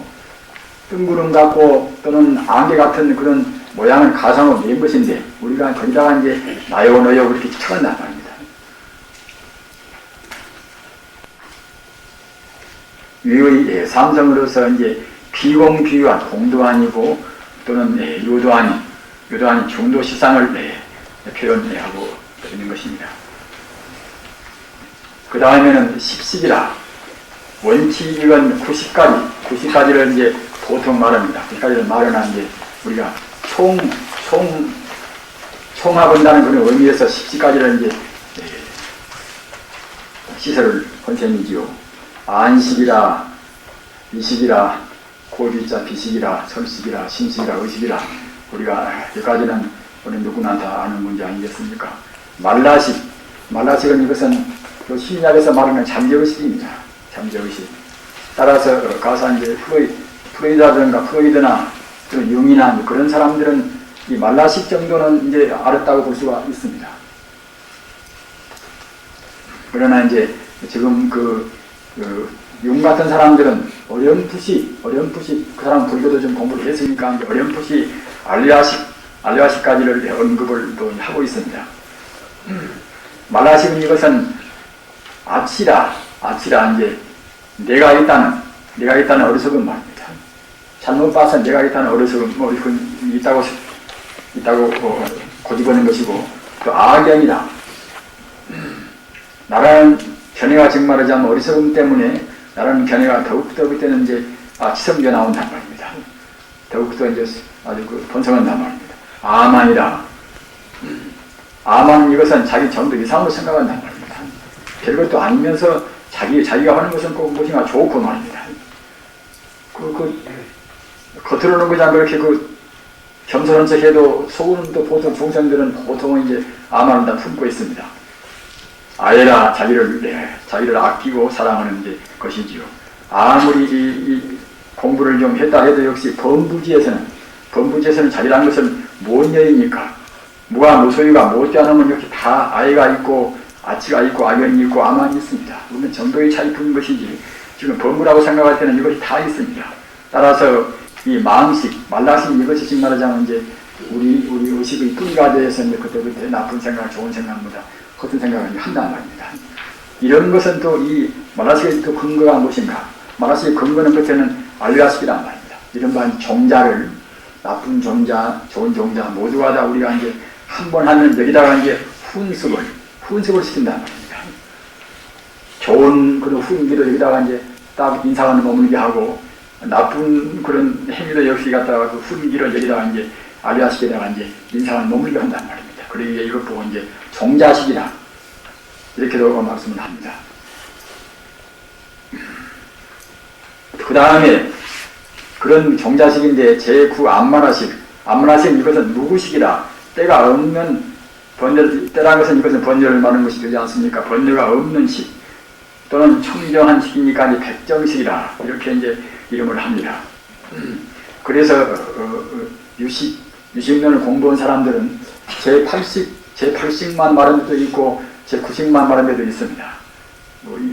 S1: 뜬구름 같고 또는 안개 같은 그런 모양을 가상으로 낸 것인데 우리가 거기다가 이제 나요 너요 그렇게 쳐간단 말입니다. 위의 삼성으로서 이제 비공비유한 공도 아니고 또는 유도 아닌 중도 실상을 표현하고 있는 것입니다. 그 다음에는 십식이라 원칙은 90가지를 이제 보통 말합니다. 90가지를 말하는 게 우리가 총합한다는 그런 의미에서 10가지를 이제 시설을 한 셈이지요. 안식이라, 이식이라, 고비자, 비식이라, 설식이라, 심식이라, 의식이라 우리가 여기까지는 우리 누구나 다 아는 문제 아니겠습니까? 말라식은 이것은 그 심리학에서 말하는 잠재의식입니다. 잠재의식. 따라서 가서 이제 프로이드나 융이나 그런 사람들은 이 말라식 정도는 이제 알았다고 볼 수가 있습니다. 그러나 이제 지금 융 같은 사람들은 어렴풋이 그 사람 불교도 좀 공부를 했으니까 어렴풋이 알리아식까지를 언급을 또 하고 있습니다. 말라식은 이것은 아치라 이제 내가 있다는 어리석은 말입니다. 잘못 봐서 내가 있다는 어리석은 있다고 고집하는 것이고 또 악연이다. 나라는 견해가 지금 말하자면 어리석음 때문에 나라는 견해가 더욱더 그때는 이제 치성겨 나온단 말입니다. 더욱더 이제 아주 번성한단 말입니다. 아만이다. 아만은 이것은 자기 정도 이상으로 생각한단 말입니다. 별것도 아니면서 자기가 하는 것은 꼭 무엇인가 좋고 말입니다. 겉으로는 그냥 그렇게 겸손한 척 해도 속으로는 또 보통 중생들은 보통은 이제 아만을 다 품고 있습니다. 아예라 자기를 아끼고 사랑하는 이제 것이지요. 아무리 이 공부를 좀 했다 해도 역시 범부지에서는 자기라는 것은 뭔 여인입니까? 무가 무소유가 못지않으면 역시 다 아이가 있고 아치가 있고 아견이 있고 아만이 있습니다. 그러면 정도의 차이 뿐인 것이지 지금 범부라고 생각할 때는 이것이 다 있습니다. 따라서 이 마음식, 말라식 이것이 지금 말하자면 이제 우리 의식의 뿌리가 되어서 이제 그때 나쁜 생각, 좋은 생각보다 같은 생각을 한단 말입니다. 이런 것은 또 이 말라식의 또 근거가 무엇인가? 말라식의 근거는 끝에는 알리아식이란 말입니다. 이른바 종자를 나쁜 종자, 좋은 종자 모두가 다 우리가 이제 한 번 하면 여기다가 이제 훈습을 시킨단 말입니다. 좋은 그런 훈기도 여기다가 이제 딱 인상을 머물게 하고 나쁜 그런 행위도 역시 갖다가 그 훈기를 여기다가 이제 알리아식에다가 이제 인상을 머물게 한단 말입니다. 그러기에 이것 보고 이제 종자식이다. 이렇게도 말씀을 합니다. 그 다음에 그런 종자식인데 제9 안만화식 이것은 누구식이라 때가 없는 때라는 것은 이것은 번뇌를 말하는 것이 되지 않습니까? 번뇌가 없는 식 또는 청정한 식이니까 이제 백정식이라 이렇게 이제 이름을 합니다. 그래서 유식론을 공부한 사람들은 제8식만 말하는 데도 있고 제9식만 말하는 데도 있습니다.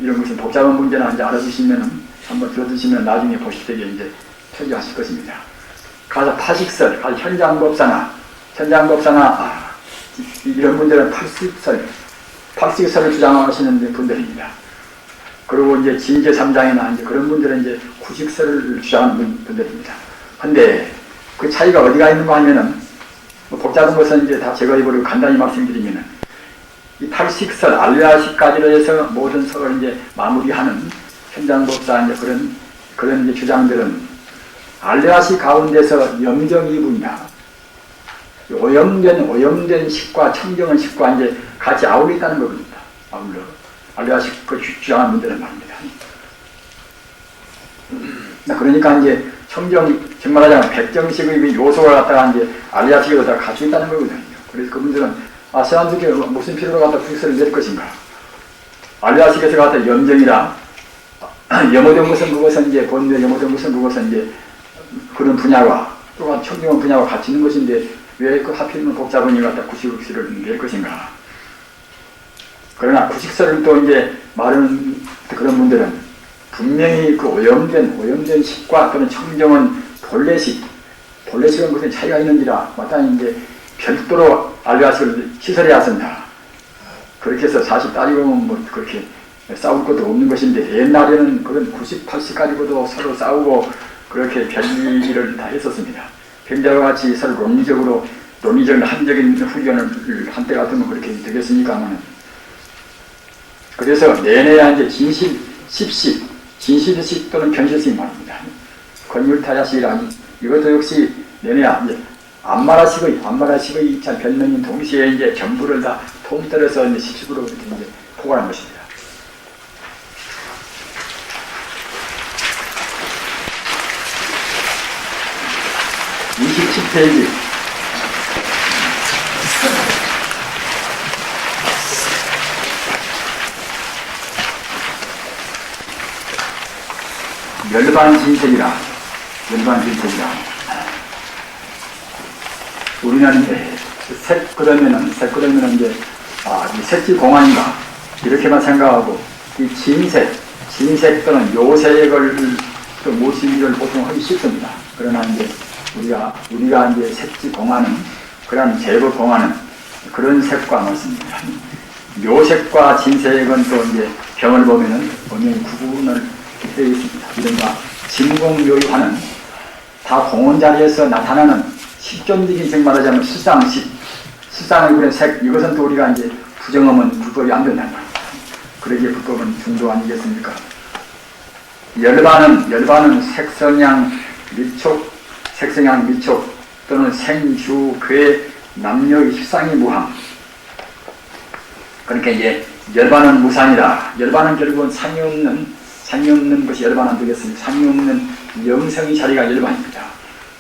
S1: 이런 것은 복잡한 문제나 이제 알아두시면 한번 들어두시면 나중에 보실 때 이제 편집하실 것입니다. 가서 파식설, 현장법사나 이런 분들은 팔식설을 주장하시는 분들입니다. 그리고 이제 진제 3장이나 이제 그런 분들은 이제 구식설을 주장하는 분들입니다. 근데 그 차이가 어디가 있는가 하면은 복잡한 것은 이제 다 제거해버리고 간단히 말씀드리면은 이 팔식설, 알리아식까지로 해서 모든 설을 이제 마무리하는 현장법사 이제 그런 이제 주장들은 알리아식 가운데서 염정이분이나 오염된 식과 청정한 식과 이제 같이 아울러 있다는 겁니다. 아울러. 알리아식 그 주장하는 분들은 말입니다. 그러니까 이제 정말 하자면 백정식의 요소가 갖다가 이제 알리아식에도 다 같이 있다는 거거든요. 그래서 그분들은 사람들께 무슨 필요로 갖다 국세를 낼 것인가. 알리아식에서 갖다 염정이라 염호된 것은 그것은 이제 본래 염호된 것은 그것은 이제 그런 분야와 또한 청정한 분야와 같이 있는 것인데 왜 그 하필이면 복잡하니 갖다 구식세를 낼 것인가. 그러나 구식세를 또 이제 말하는 그런 분들은 분명히 그 오염된 식과 또는 청정한 본래식은 무슨 차이가 있는지라 마땅히 이제 별도로 알리아식을 시설해야 한다. 그렇게 해서 사실 따지고 보면 뭐 그렇게 싸울 것도 없는 것인데 옛날에는 그런 90, 80 가지고도 서로 싸우고 그렇게 별일을 다 했었습니다. 병자와 같이 서로 논리적인 합리적인 후견을 한때 같으면 그렇게 되겠습니까만 그래서 내내야 이제 진실, 십식, 진실식 또는 변실식 말입니다. 권율타자식이라니 이것도 역시 내내야 이제 안마라식의 참 변명인 동시에 이제 전부를 다 통틀어서 이제 십식으로 이제 포괄한 것입니다. (27페이지) 열반진색이라 우리는 색 그러면은 이제 이 색지공안인가 이렇게만 생각하고 이 진색 또는 요색을 또 모시기를 보통 하기 쉽습니다. 그러나 이제 우리가 이제 색지공안은 그런 제법공안은 그런 색과 맞습니다. 묘색과 진색은 또 이제 경을 보면은 분명히 구분을 되어 있습니다. 이른바 진공묘유하는 다 공원 자리에서 나타나는 실존적인 색 말하자면 수상의 그런 색 이것은 또 우리가 이제 부정하면 불법이 안 된다는 말입니다. 그러기에 불법은 중도 아니겠습니까? 열반은 색성향 미촉 또는 생주 괴 남녀의 십상이 무함. 그러니까 이제 열반은 무상이다. 열반은 결국은 상이 없는 것이 열반은 되겠습니다. 상이 없는 영성의 자리가 열반입니다.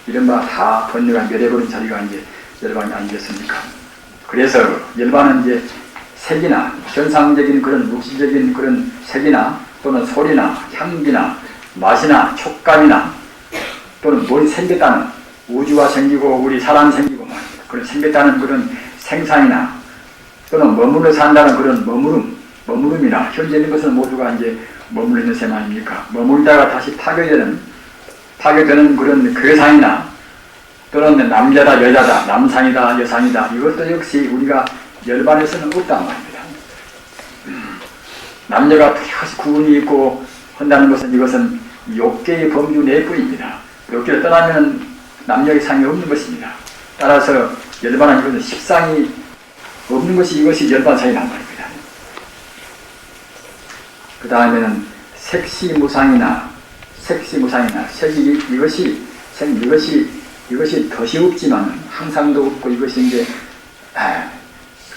S1: 이른바 다 번뇌가 멸해버린 자리가 이제 열반이 아니겠습니까? 그래서 열반은 이제 색이나 현상적인 그런 물질적인 그런 색이나 또는 소리나 향기나 맛이나 촉감이나 또는 뭘 생겼다는 우주가 생기고 우리 사람 생기고 말입니다. 그런 생겼다는 그런 생산이나 또는 머물러 산다는 그런 머무름이나 현재 있는 것은 모두가 이제 머물러 있는 셈 아닙니까? 머물다가 다시 파괴되는 그런 괴상이나 또는 남자다 여자다 남상이다 여상이다 이것도 역시 우리가 열반에서는 없단 말입니다. 남녀가 뚜렷이 구분이 있고 한다는 것은 이것은 욕계의 범주 내뿐입니다. 욕계를 떠나면 남녀의 상이 없는 것입니다. 따라서 열반은 이것은 십상이 없는 것이 이것이 열반상이란 말입니다. 그 다음에는 색시무상이나 색이 이것이 덫이 없지만 항상도 없고 이것이 이제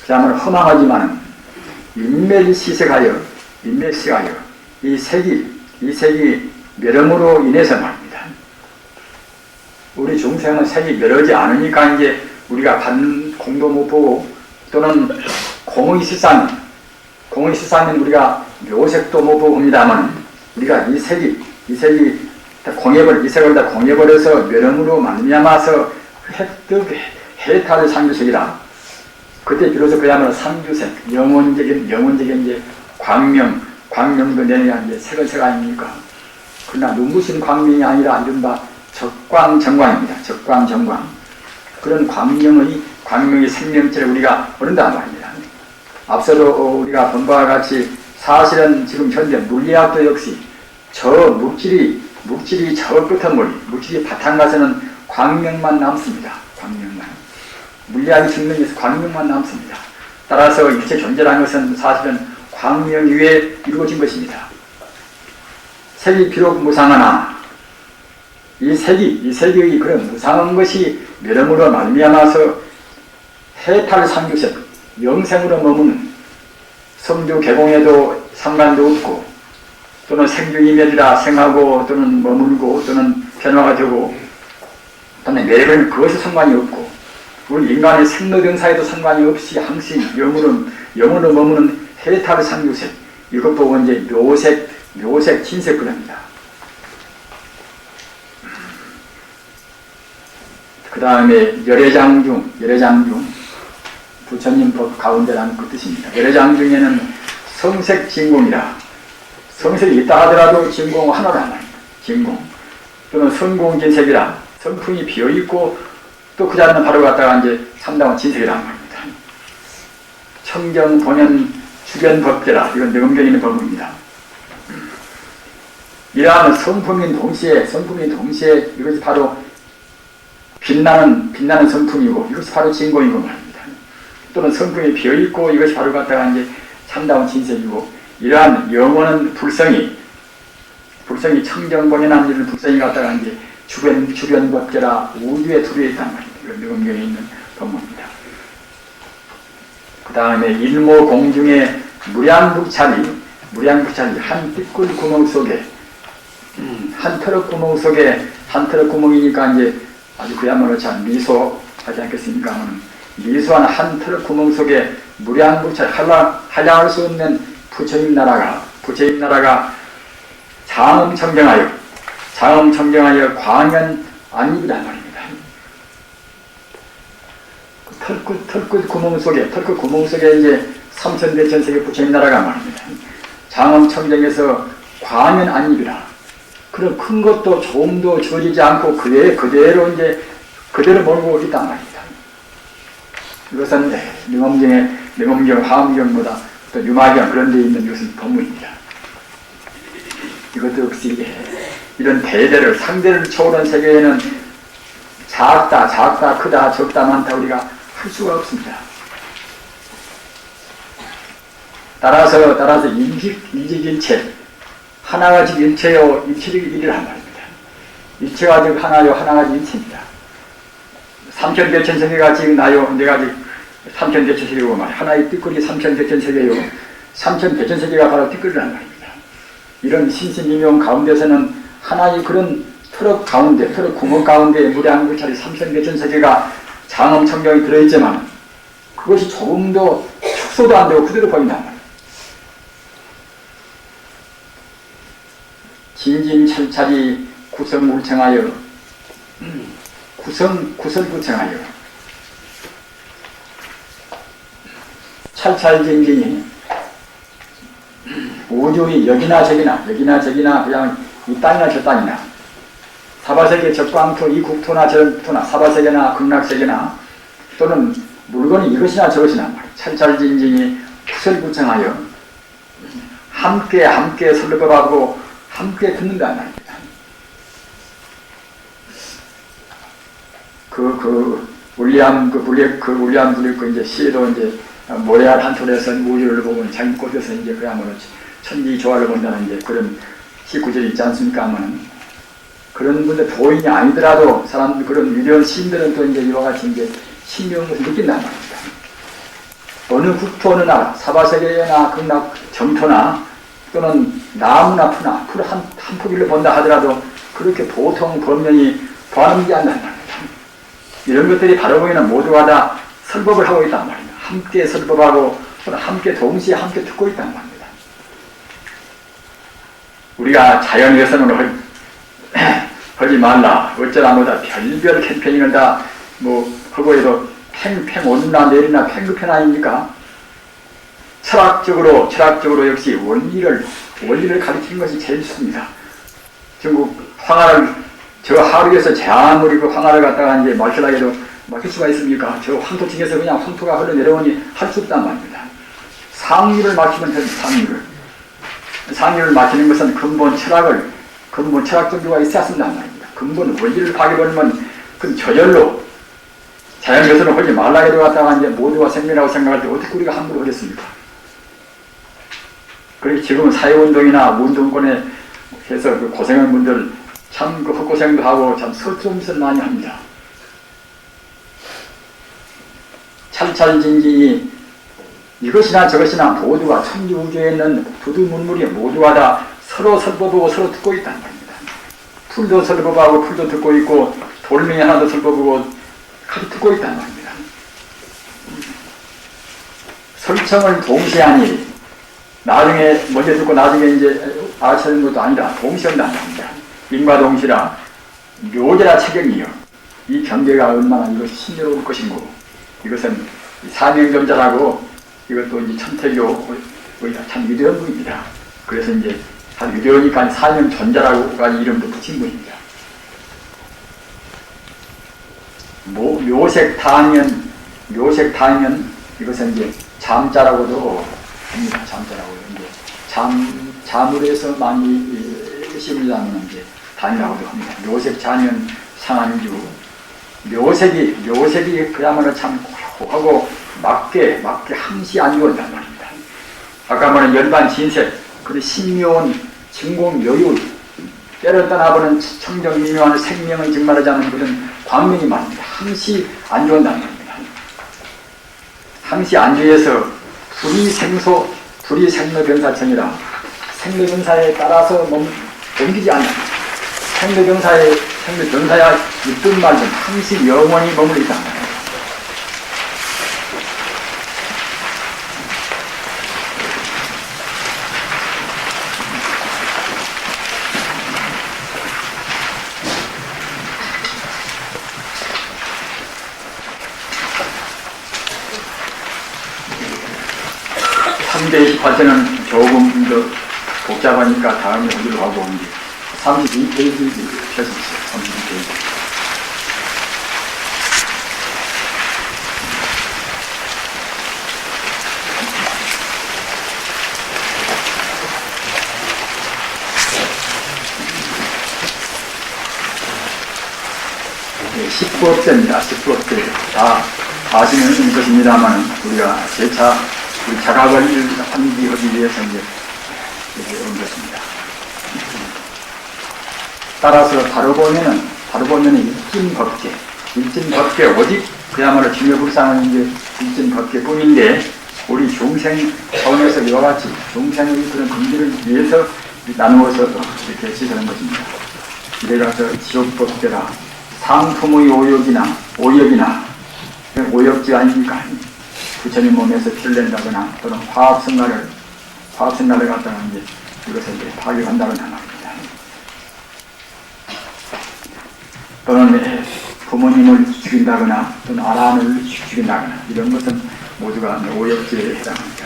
S1: 그야말로 허망하지만은 인멸시색하여 이 색이 멸함으로 인해서 말입니다. 우리 중생은 색이 멸하지 않으니까 이제 우리가 받는 공도 못 보고 또는 공의 실상은 우리가 묘색도 못 보고 합니다만 우리가 이 색을 다 공해버려서 멸함으로 말미암아서 해탈의 상주색이라 그때 비로소 그야말로 상주색 영원적인 이제 광명도 내내야 이제 색은 색 아닙니까? 그러나 눈부신 광명이 아니라 이른바 적광정광입니다. 적광정광 그런 광명의 생명체를 우리가 모른단 말입니다. 앞서도 우리가 본 바와 같이 사실은 지금 현재 물리학도 역시 저 물질이 저 끝은 물질이 바탕 가서는 광명만 남습니다. 물리학이 증명해서 광명만 남습니다. 따라서 일체 존재라는 것은 사실은 광명 위에 이루어진 것입니다. 색이 비록 무상하나 이 색의 그런 무상한 것이 멸함으로 말미암아서 해탈상규색, 영생으로 머무는 성주 개공에도 상관도 없고 또는 생주이멸이라 생하고 또는 머물고 또는 변화가 되고 또는 매번 그것에 상관이 없고 우리 인간의 생로병사에도 상관이 없이 항상 영으로 머무는 해탈상규색, 이것 보고 이제 묘색 진색 그럽니다. 그 다음에 열애장중, 부처님 법 가운데라는 그 뜻입니다. 열애장중에는 성색진공이라, 성색이 있다 하더라도 진공 하나란 말입니다. 진공. 또는 성공진색이라, 성품이 비어있고 또 그 자리는 바로 갔다가 이제 참다운 진색이라는 말입니다. 청정, 본연, 주변법계라, 이건 능엄견 있는 법문입니다. 이러한 성품인 동시에 이것이 바로 빛나는 성품이고 이것이 바로 진공이고 말입니다. 또는 성품이 비어있고 이것이 바로 갖다가 이제 참다운 진색이고 이러한 영원한 불성이 청정본연한 이런 불성이 갖다가 이제 주변 법계라 우주에 두루에 있단 말입니다. 이건 능엄견에 있는 법문입니다. 그 다음에 일모공중의 무량불찰이 한 띠꿀 구멍 속에 한 트럭 구멍이니까 이제 아주 그야말로 참 미소하지 않겠습니까? 미소한 한 트럭 구멍 속에 무량불찰 한량할 수 없는 부처님 나라가 장엄청정하여 광연 안입이란 말입니다. 털끝 구멍 속에 이제 삼천대천세계 부처님 나라가 말입니다. 장엄청정에서 광연 안입이라. 그런 큰 것도 조금도 주어지지 않고 그대로 몰고 있단 말입니다. 이것은 능엄경, 화엄경보다 또 유마경 그런 데 있는 이것은 법문입니다. 이것도 역시 이런 대대를 상대를 초월한 세계에는 작다, 크다, 적다, 많다 우리가 할 수가 없습니다. 따라서 일직일체 하나가 즉 일체요, 일체적 일이란 말입니다. 일체가 즉 하나요, 하나가 즉 일체입니다. 삼천대천세계가 지금 나요, 내가 즉 삼천대천세계고 말이야. 하나의 띠끌이 삼천대천세계요. 삼천대천세계가 바로 띠끌이란 말입니다. 이런 신신미명 가운데서는 하나의 그런 트럭 구멍 가운데 무량불찰이 삼천대천세계가 장엄청정이 들어있지만 그것이 조금도 축소도 안 되고 그대로 보인단 말이에요. 진진철찰이 구성구청하여 구성구청하여 찰찰진진이 우주의 여기나 저기나 그냥 이 땅이나 저 땅이나 사바세계 적광토 이 국토나 저국토나 사바세계나 극락세계나 또는 물건이 이것이나 저것이나 찰찰진진이 구설구청하여 함께 설법하고 함께 듣는다는 말입니다. 울리암 불리고 이제 시에도 이제 모래알 한 톨에서 우주를 보고 자기 곳에서 이제 그야말로 천지 조화를 본다는 이제 그런 시 구절이 있지 않습니까? 하면은 그런 분들 도인이 아니더라도 사람들 그런 위대한 시인들은 또 이제 이와 같이 이제 신명을 느낀단 말입니다. 어느 국토 어느 나라 사바세계나 극락 정토나 또는 나무나 풀 한 포기를 본다 하더라도 그렇게 보통 범명이 보아넘지 않는단 말입니다. 이런 것들이 바로 보이는 모두가 다 설법을 하고 있단 말입니다. 함께 설법하고 또는 함께 동시에 함께 듣고 있단 말입니다. 우리가 자연훼손을 하지 말라 어쩌다 뭐다 별별 캠페인을 다 하고 해도 팽 오르나 내리나 팽급편 아닙니까? 철학적으로 역시 원리를 가르치는 것이 제일 좋습니다. 중국 황하를 저 하루에서 아무리 그 황하를 갖다가 이제 말실하게도 막힐 수가 있습니까? 저 황토층에서 그냥 황토가 흘러내려오니 할 수 없단 말입니다. 상류를 맞추면 되는 상류를 맞추는 것은 근본 철학 종교가 있어야 한단 말입니다. 근본 원리를 파괴버리면 그 저절로 자연훼손을 하지 말라 해도 갖다가 이제 모두가 생명이라고 생각할 때 어떻게 우리가 함부로 하겠습니까? 그래서 지금 사회운동이나 운동권에 해서 그 고생한 분들 참 그 헛고생도 하고 참 설득짓을 많이 합니다. 찰찰진진이 이것이나 저것이나 모두가 천지우주에 있는 두두문물이 모두가 다 서로 설법하고 서로 듣고 있다는 말입니다. 풀도 설법하고 풀도 듣고 있고 돌멩이 하나도 설법하고 같이 듣고 있다는 말입니다. 설청을 동시에 하니 나중에 먼저 듣고 나중에 이제 알아차리는 것도 아니라 동시에 한다는 말입니다. 인과동시라 묘제라 체경이요. 이 경계가 얼마나 이것이 신비로울 것인고 이것은 사명점자라고 이것도 이제 천태교 참 위대한 분입니다. 그래서 이제 위대하니까 사명전자라고 이름도 붙인 분입니다. 묘색타면 이것은 이제 잠자라고도 합니다. 잠자라고 이제 잠으로 해서 많이 씹으려면 이제 단이라고도 합니다. 묘색자면 상한주 묘색이 그야말로 참 고하고 맞게 항시 안 좋은단 말입니다. 아까 말한 연반 진색 그리고 신묘한 진공 여유 때를 떠나보는 청정미묘한 생명을 증말하지 않는 그런 광명이 말입니다. 항시 안 좋은단 말입니다. 항시 안 좋아서 불이 생로병사청이라 생로병사에 따라서 옮기지 않는 생로병사야 있든 말든 항시 영원히 머물러 있단 말입니다. 과제는 조금 더 복잡하니까 다음에 어디로 가고 오는데 32페이지 펴주세요. 32페이지. 네, 19억제입니다. 19억제. 다 아시는 것입니다만 우리가 재차 우리 자각을 환기하기 위해서 이제 온 것입니다. 따라서 바로 보면은 일진법계 오직 그야말로 중요불상은 이제 일진법계뿐인데 우리 중생 차원에서 이와 같이 중생의 그런 긍지를 위해서 나누어서 이렇게 지시하는 것입니다. 이래가서 지옥법계라 상품의 오역이나 오역지 아닙니까? 부처님 몸에서 피를 낸다거나 또는 화합성날을 갖다가 이제 이것을 이제 파괴한다거나 말입니다. 또는 부모님을 죽인다거나 또는 아란을 죽인다거나 이런 것은 모두가 오역죄에 해당합니다.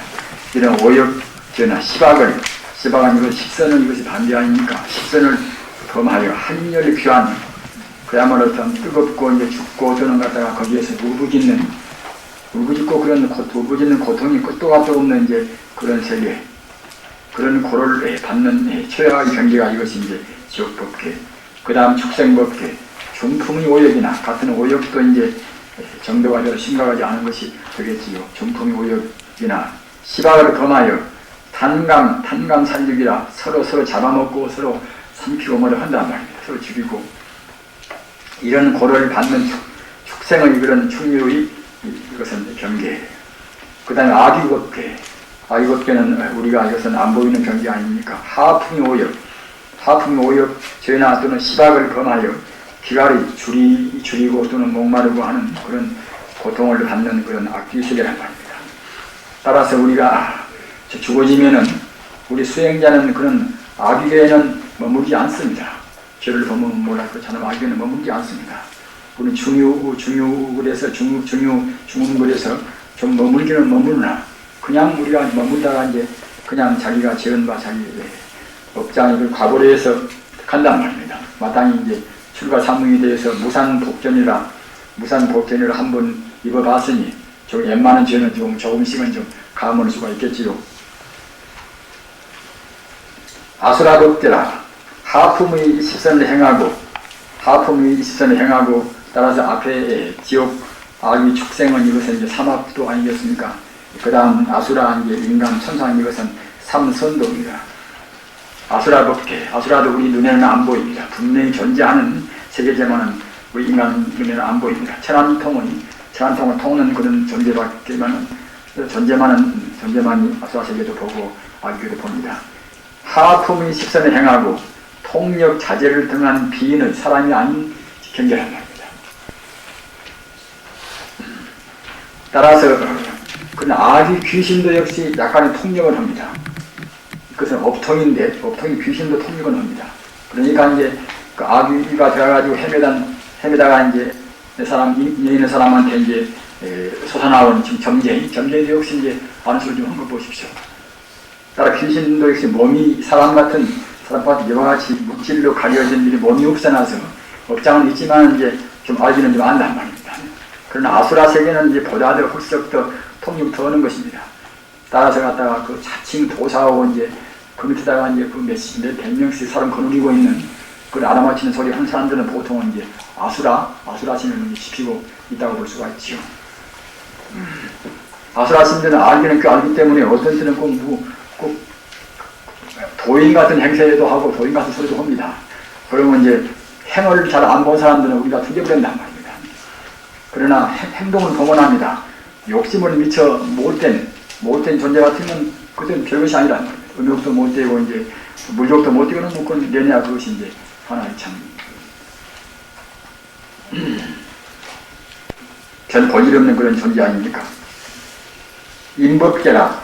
S1: 이런 오역죄나 시박은 이거 식선은 이것이 반대 아닙니까? 식선을 범하여 한열이 귀한 그야말로 좀 뜨겁고 이제 죽고 또는 갖다가 거기에서 울부짖고 그런 울부짖는 고통이 끝도 gat도 없는 이제 그런 세계, 그런 고를 받는 최악의 경계가 이것이 이제 지옥법계, 그 다음 축생법계, 중품의 오역이나 같은 오역도 이제 정도가 더 심각하지 않은 것이 되겠지요. 중품의 오역이나 시박을 범하여 탄강 살육이라 서로 잡아먹고 서로 삼키고 뭐를 한단 말입니다. 서로 죽이고 이런 고를 받는 축생의 그런 충유의 이것은 경계. 그 다음에 아기법계는 우리가 이것은 안 보이는 경계 아닙니까? 하풍의 오역, 죄나 또는 시박을 범하여 기갈이 줄이고 또는 목마르고 하는 그런 고통을 받는 그런 악귀세계란 말입니다. 따라서 우리가 죽어지면은 우리 수행자는 그런 악귀에는 머물지 않습니다. 죄를 범하면 뭐라 그렇잖아요. 악귀에는 머물지 않습니다. 우리는 중유글에서 좀 머물기는 머무르나 그냥 우리가 머물다가 이제 그냥 자기가 지은 바 자기 업장을 과거로 해서 간단 말입니다. 마땅히 이제 출가사무에 대해서 무산복전이라 한번 입어봤으니 좀 웬만한 죄는 조금씩은 좀 감을 수가 있겠지요. 아수라법대라 하품의 시선을 행하고 따라서 앞에 지옥 아기 축생은 이것은 이제 삼합도 아니겠습니까? 그 다음 아수라 이제 인간 천상 이것은 삼선도입니다. 아수라법계, 아수라도 우리 눈에는 안 보입니다. 분명히 존재하는 세계지만은 우리 인간 눈에는 안 보입니다. 천안통은 제한통을 통하는 그런 존재밖에만은 존재만이 아수라세계도 보고 아귀교도 봅니다. 하품의 식선을 행하고 통력 자제를 등한 비인의 사람이 아닌 경계란 말입니다. 따라서 그런 아귀 귀신도 역시 약간의 통력을 합니다. 그것은 업통인데 업통이 귀신도 통력을 합니다. 그러니까 이제 그 아귀가 되어가지고 헤매다가 이제 있는 사람한테 이제 솟아나온 지금 점쟁이도 역시 이제 아는 소리 좀 한번 보십시오. 따라 귀신도 역시 몸이 사람과 같은 이와 같이 물질로 가려진 일이 몸이 없어나서 업장은 있지만 이제 좀 알기는 좀 안단 말입니다. 그러나 아수라 세계는 이제 보다 더 hul썩 더 통력 더 하는 것입니다. 따라서 갖다가 그 자칭 도사하고 이제 그 밑에다가 이제 그 몇 백 명씩 사람 거느리고 있는 그 알아맞히는 소리 하는 사람들은 보통은 이제 아수라 신을 시키고 있다고 볼 수가 있지요. 아수라 신들은 알기는 꽤 알기 때문에 어떤 때는 꼭 도인 같은 행세도 하고 도인 같은 소리도 합니다. 그러면 이제 행을 잘 안 본 사람들은 우리가 죽여버린단 말입니다. 그러나 행동은 동원합니다. 욕심을 미쳐 못된 존재 같으면 그때는 별것이 아니란 말입니다. 음욕도 못 되고 이제 물욕도 못 되고는 그건 내냐 그것이 이제 하나의 참 별 볼일 없는 그런 존재 아닙니까? 인법계라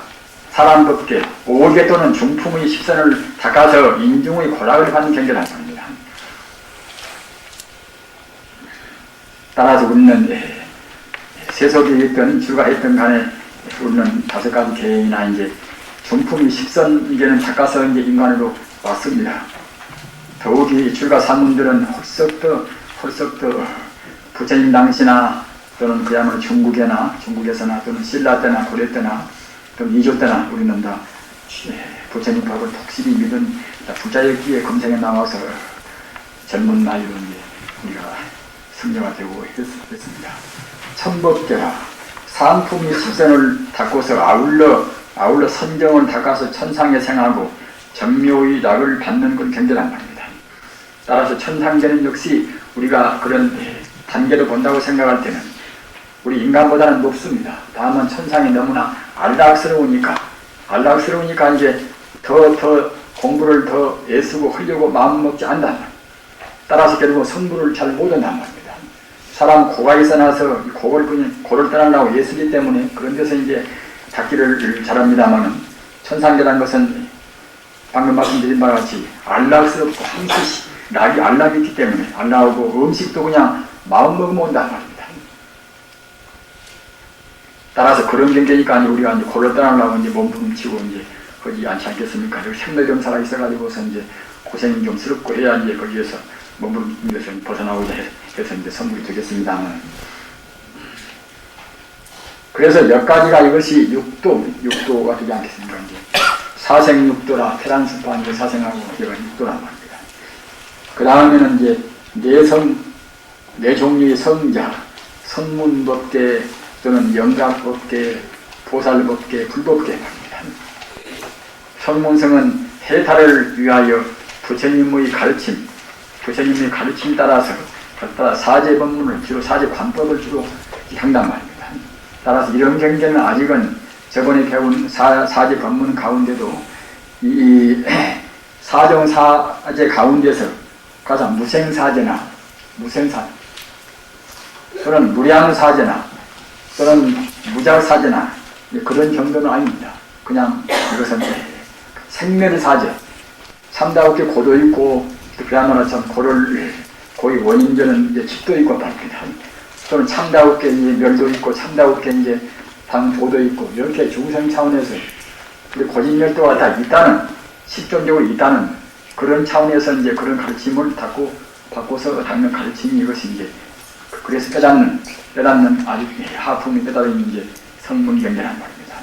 S1: 사람법계 오계 또는 중품의 식선을 닦아서 인중의 고락을 받는 경계란 말입니다. 따라서 우리는 세속에 있던 출가했던 간에 우리는 5가지 계행이나 이제 중품의 식선계는 닦아서 이제 인간으로 왔습니다. 더욱이 출가 산문들은 홀썩 더 부처님 당시나 또는 그야말로 중국에서나 또는 신라 때나 고려 때나 또는 이조 때나 우리는 다 부처님 법을 독실히 믿은 부자였기에 금생에 나와서 젊은 나이로 이제 우리가 승려가 되고 했습니다. 천법계라 산품의 식선을 닦고서 아울러 선정을 닦아서 천상에 생하고 전묘의 낙을 받는 건 경계란 말입니다. 따라서 천상계는 역시 우리가 그런 단계로 본다고 생각할 때는 우리 인간보다는 높습니다. 다만 천상이 너무나 안락스러우니까 이제 더 공부를 더 애쓰고 하려고 마음먹지 않단 말입니다. 따라서 결국 성부를 잘 못한단 말입니다. 사람 고가 있어나서 고를 떠나려고 애쓰기 때문에 그런 데서 이제 닦기를 잘합니다만은 천상계라는 것은 방금 말씀드린 바와 같이 안락스럽고 항시 낙이 안락이 있기 때문에 안 나오고 음식도 그냥 마음먹으면 온단 말입니다. 따라서 그런 경계니까 우리가 이제 골로 떠나려고 이제 몸부림치고 이제 하지 않지 않겠습니까? 생로병사가 있어가지고서 이제 고생이 좀 스럽고 해야 이제 거기에서 몸부림에서 벗어나오자 해서 이제 선물이 되겠습니다만. 그래서 몇 가지가 이것이 육도가 되지 않겠습니까? 이제 사생육도라 테란스파 사생하고 이런 육도란 말입니다. 그 다음에는 이제 네 종류의 성자, 성문법계 또는 영각법계, 보살법계, 불법계 말입니다. 성문성은 해탈을 위하여 부처님의 가르침 따라서 사제법문을 주로 사제관법을 주로 한단 말입니다. 따라서 이런 경계는 아직은 저번에 배운 사제법문 가운데도 이 사정사제 가운데서 가장 무생사제나 또는 무량사제나 또는 무작사제나 그런 정도는 아닙니다. 그냥 이것은 생멸사제, 참다롭게 고도 있고 그야말로 참 고의 원인전은 이제 집도 있고 말입니다. 또는 참다롭게 멸도 있고 참다롭게 이제 당도도 있고 이렇게 중생 차원에서 고진멸도가 다 있다는 실존적으로 있다는 그런 차원에서 이제 그런 가르침을 바꿔서 닦는 가르침이 이것이 이제 그래서 깨닫는 아주 하품이 깨달은 이제 성문경계란 말입니다.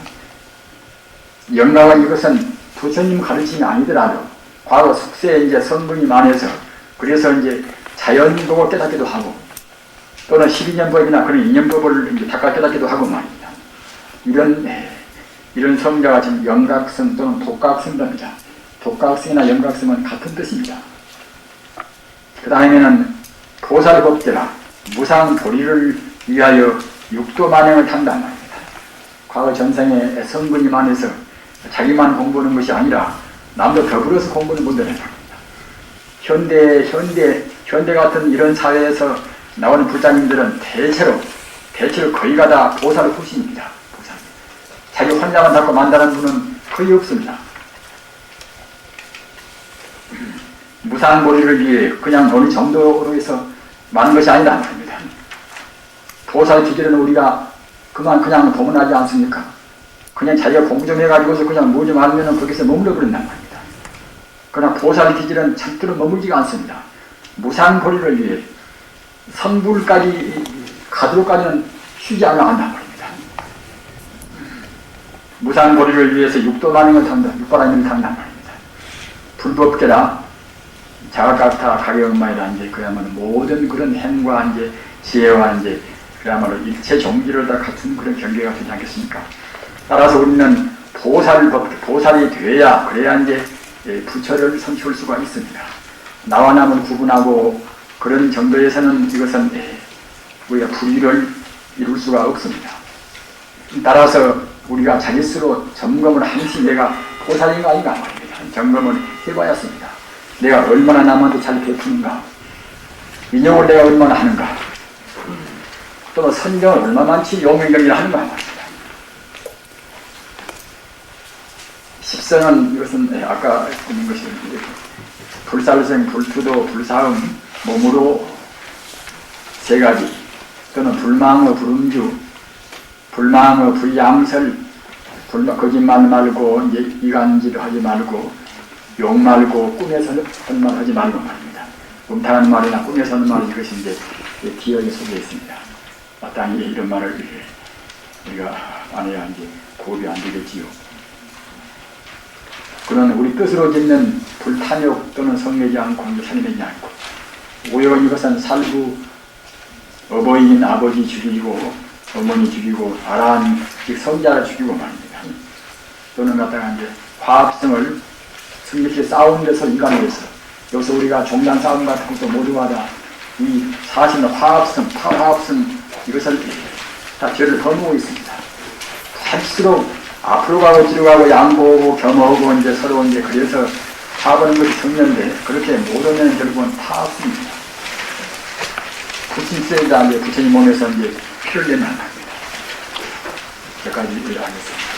S1: 영락은 이것은 부처님 가르침이 아니더라도 과거 숙세에 이제 성분이 많아서 그래서 이제 자연법을 깨닫기도 하고 또는 12년법이나 그런 2년법을 이제 닦아 깨닫기도 하고 말입니다. 이런 성자가 지금 영각성 또는 독각성입니다. 독각성이나 영각성은 같은 뜻입니다. 그 다음에는 보살법계라 무상도리를 위하여 육도 만행을 탄단 말입니다. 과거 전생에 성분이만 해서 자기만 공부하는 것이 아니라 남도 더불어서 공부를 못하는 겁니다. 현대 같은 이런 사회에서 나오는 부자님들은 대체로 거의가 다 보살 후신입니다. 보살. 자기 혼자만 잡고 만다는 분은 거의 없습니다. 무상보리를 위해 그냥 어느 정도로 해서 많은 것이 아니란 말입니다. 보살 기질은 우리가 그냥 도문하지 않습니까? 그냥 자기가 공부 좀 해가지고서 그냥 뭐 좀 하면은 거기서 머물러 버린단 말입니다. 그러나 보살 기질은 절대로 머물지가 않습니다. 무상보리를 위해 선불까지 가도록까지는 쉬지 않아 한단 말입니다. 무상보리를 위해서 육도만행을 탄다, 육바라님을 탄단 말입니다. 불법계라 자각각타 가게엄마이라 이제 그야말로 모든 그런 행과 이제 지혜와 이제 그야말로 일체 종기를 다 갖춘 그런 경계가 되지 않겠습니까? 따라서 우리는 보살이 돼야 그래야 이제 부처를 성취할 수가 있습니다. 나와 남을 구분하고 그런 정도에서는 이것은 우리가 불의를 이룰 수가 없습니다. 따라서 우리가 자기 스스로 점검을 하면서 내가 보살인가 아닌가 말입니다. 점검을 해봐야습니다. 내가 얼마나 남한테 잘 베푸는가, 인용을 내가 얼마나 하는가, 또 선정을 얼마나 많지 용맹경이라 하는가 말입니다. 십성은 이것은 아까 보는 것이 불살생, 불투도, 불사음, 몸으로 세 가지, 또는 불망의 불음주, 불망의 불양설, 거짓말 말고 이간질 하지 말고 욕 말고 꿈에서 하는 말 하지 말고 말입니다. 음탕한 말이나 꿈에서 하는 말 이것이 이제 기억에 속에 있습니다. 마땅히 이런 말을 우리가 안 해야 이제 고업이 안 되겠지요. 그러나 우리 뜻으로 짓는 불탐욕 또는 성내지 않고 살인하지 않고 오히려 이것은 살부 어버이인 아버지 죽이고 어머니 죽이고 아란 즉 성자를 죽이고 말입니다. 또는 갖다가 이제 화합성을 승리시 싸우는 데서 인간에서 여기서 우리가 종단 싸움 같은 것도 모두가 다 이 사실은 화합성, 파화합성 이것을 다 죄를 거두고 있습니다. 할수록 앞으로 가고 뒤로 가고 양보하고 겸허하고 이제 서로 이제 그래서 화합하는 것이 성년인데 그렇게 못 오면 결국은 파합습니다. 부친세이다 이제 부처님 몸에서 이제 피를 내면 안 합니다. 여기까지 하겠습니다.